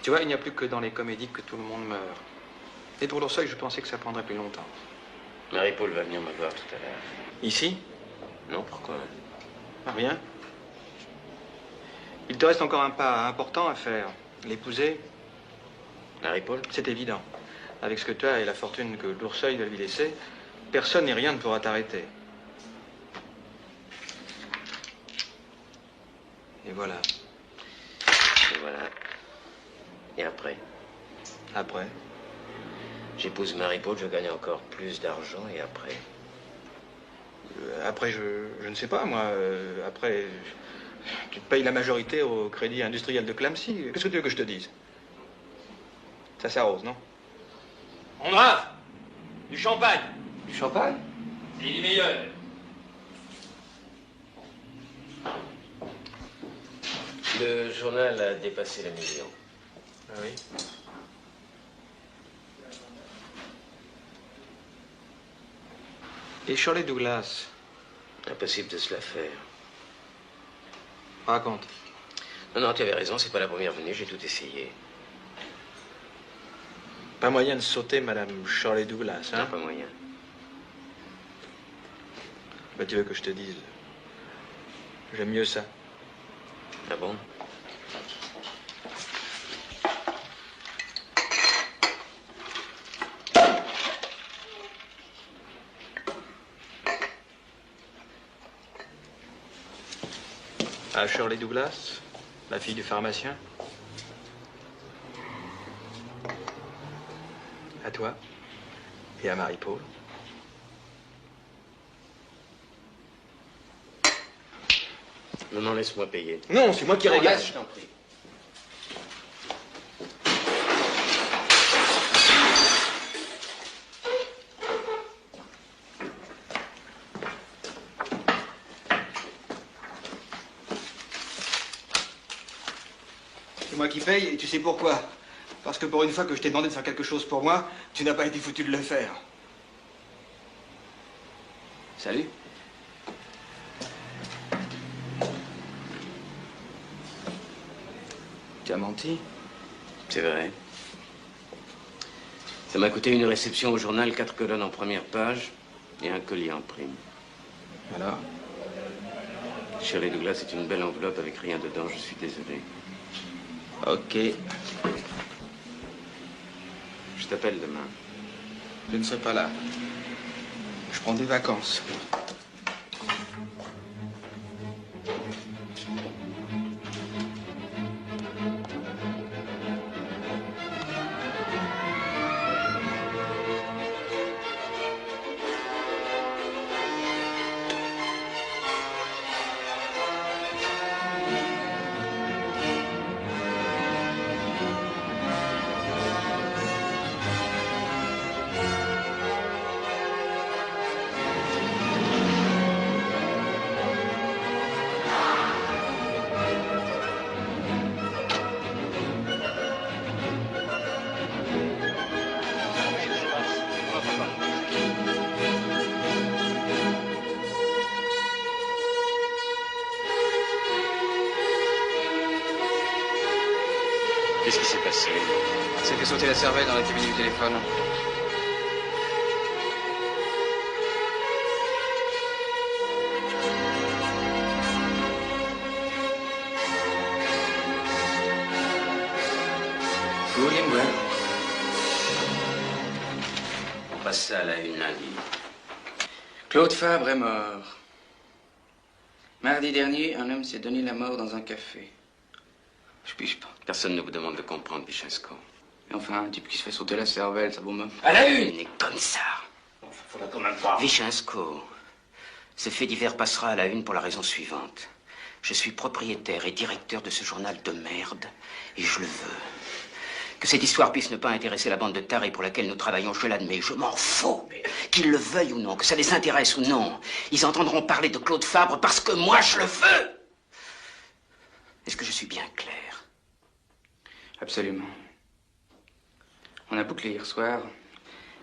Tu vois, il n'y a plus que dans les comédies que tout le monde meurt. Et pour L'Orseuil, je pensais que ça prendrait plus longtemps. Marie-Paul va venir me voir tout à l'heure. Ici? Non, pourquoi? Rien. Il te reste encore un pas important à faire. L'épouser. Marie-Paul? C'est évident. Avec ce que tu as et la fortune que L'Orseuil va lui laisser, personne ni rien ne pourra t'arrêter. Et voilà. Et voilà. Et après? Après? J'épouse Marie-Paul, je gagne encore plus d'argent, et après? Après, je ne sais pas, moi. Après, tu te payes la majorité au crédit industriel de Clamcy. Qu'est-ce que tu veux que je te dise? Ça s'arrose, non? On rafle du champagne. Du champagne? Et du meilleur. Le journal a dépassé le million. Ah oui? Et Shirley Douglas? Impossible de se la faire. Raconte. Non, non, tu avais raison, c'est pas la première venue, j'ai tout essayé. Pas moyen de sauter Madame Shirley Douglas, hein? Non, pas moyen. Bah, tu veux que je te dise? J'aime mieux ça. Ah bon? À Shirley Douglas, la fille du pharmacien. À toi. Et à Marie-Paul. Maman, laisse-moi payer. Non, c'est moi qui Non, régale. laisse, je t'en prie. C'est moi qui paye, et tu sais pourquoi? Parce que pour une fois que je t'ai demandé de faire quelque chose pour moi, tu n'as pas été foutu de le faire. Salut. Tu as menti? C'est vrai. Ça m'a coûté une réception au journal, 4 colonnes en première page et un collier en prime. Alors? Shirley Douglas, c'est une belle enveloppe avec rien dedans, je suis désolé. Ok. Je t'appelle demain. Je ne serai pas là. Je prends des vacances. Qu'est-ce qui s'est passé? Ça fait sauter la cervelle dans la cabine du téléphone. Vous voulez me voir? On passe ça à la une lundi. Claude Fabre est mort. Mardi dernier, un homme s'est donné la mort dans un café. Je pige pas. Personne ne vous demande de comprendre, Vichensko. Mais enfin, un type qui se fait sauter la cervelle, ça vaut même... À la une! Et comme ça. Faudra quand même pas. Vichensko, ce fait divers passera à la une pour la raison suivante. Je suis propriétaire et directeur de ce journal de merde, et je le veux. Que cette histoire puisse ne pas intéresser la bande de tarés pour laquelle nous travaillons, je l'admets, je m'en fous. Qu'ils le veuillent ou non, que ça les intéresse ou non, ils entendront parler de Claude Fabre parce que moi je le veux. Est-ce que je suis bien clair? Absolument. On a bouclé hier soir.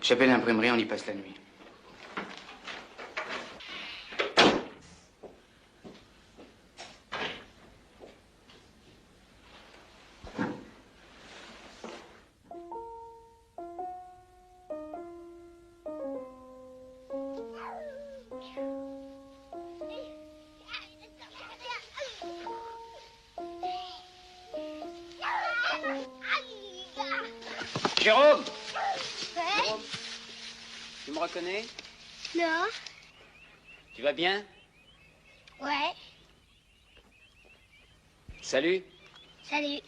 J'appelle l'imprimerie, on y passe la nuit. Jérôme! Ouais? Jérôme, tu me reconnais? Non? Tu vas bien? Ouais. Salut. Salut.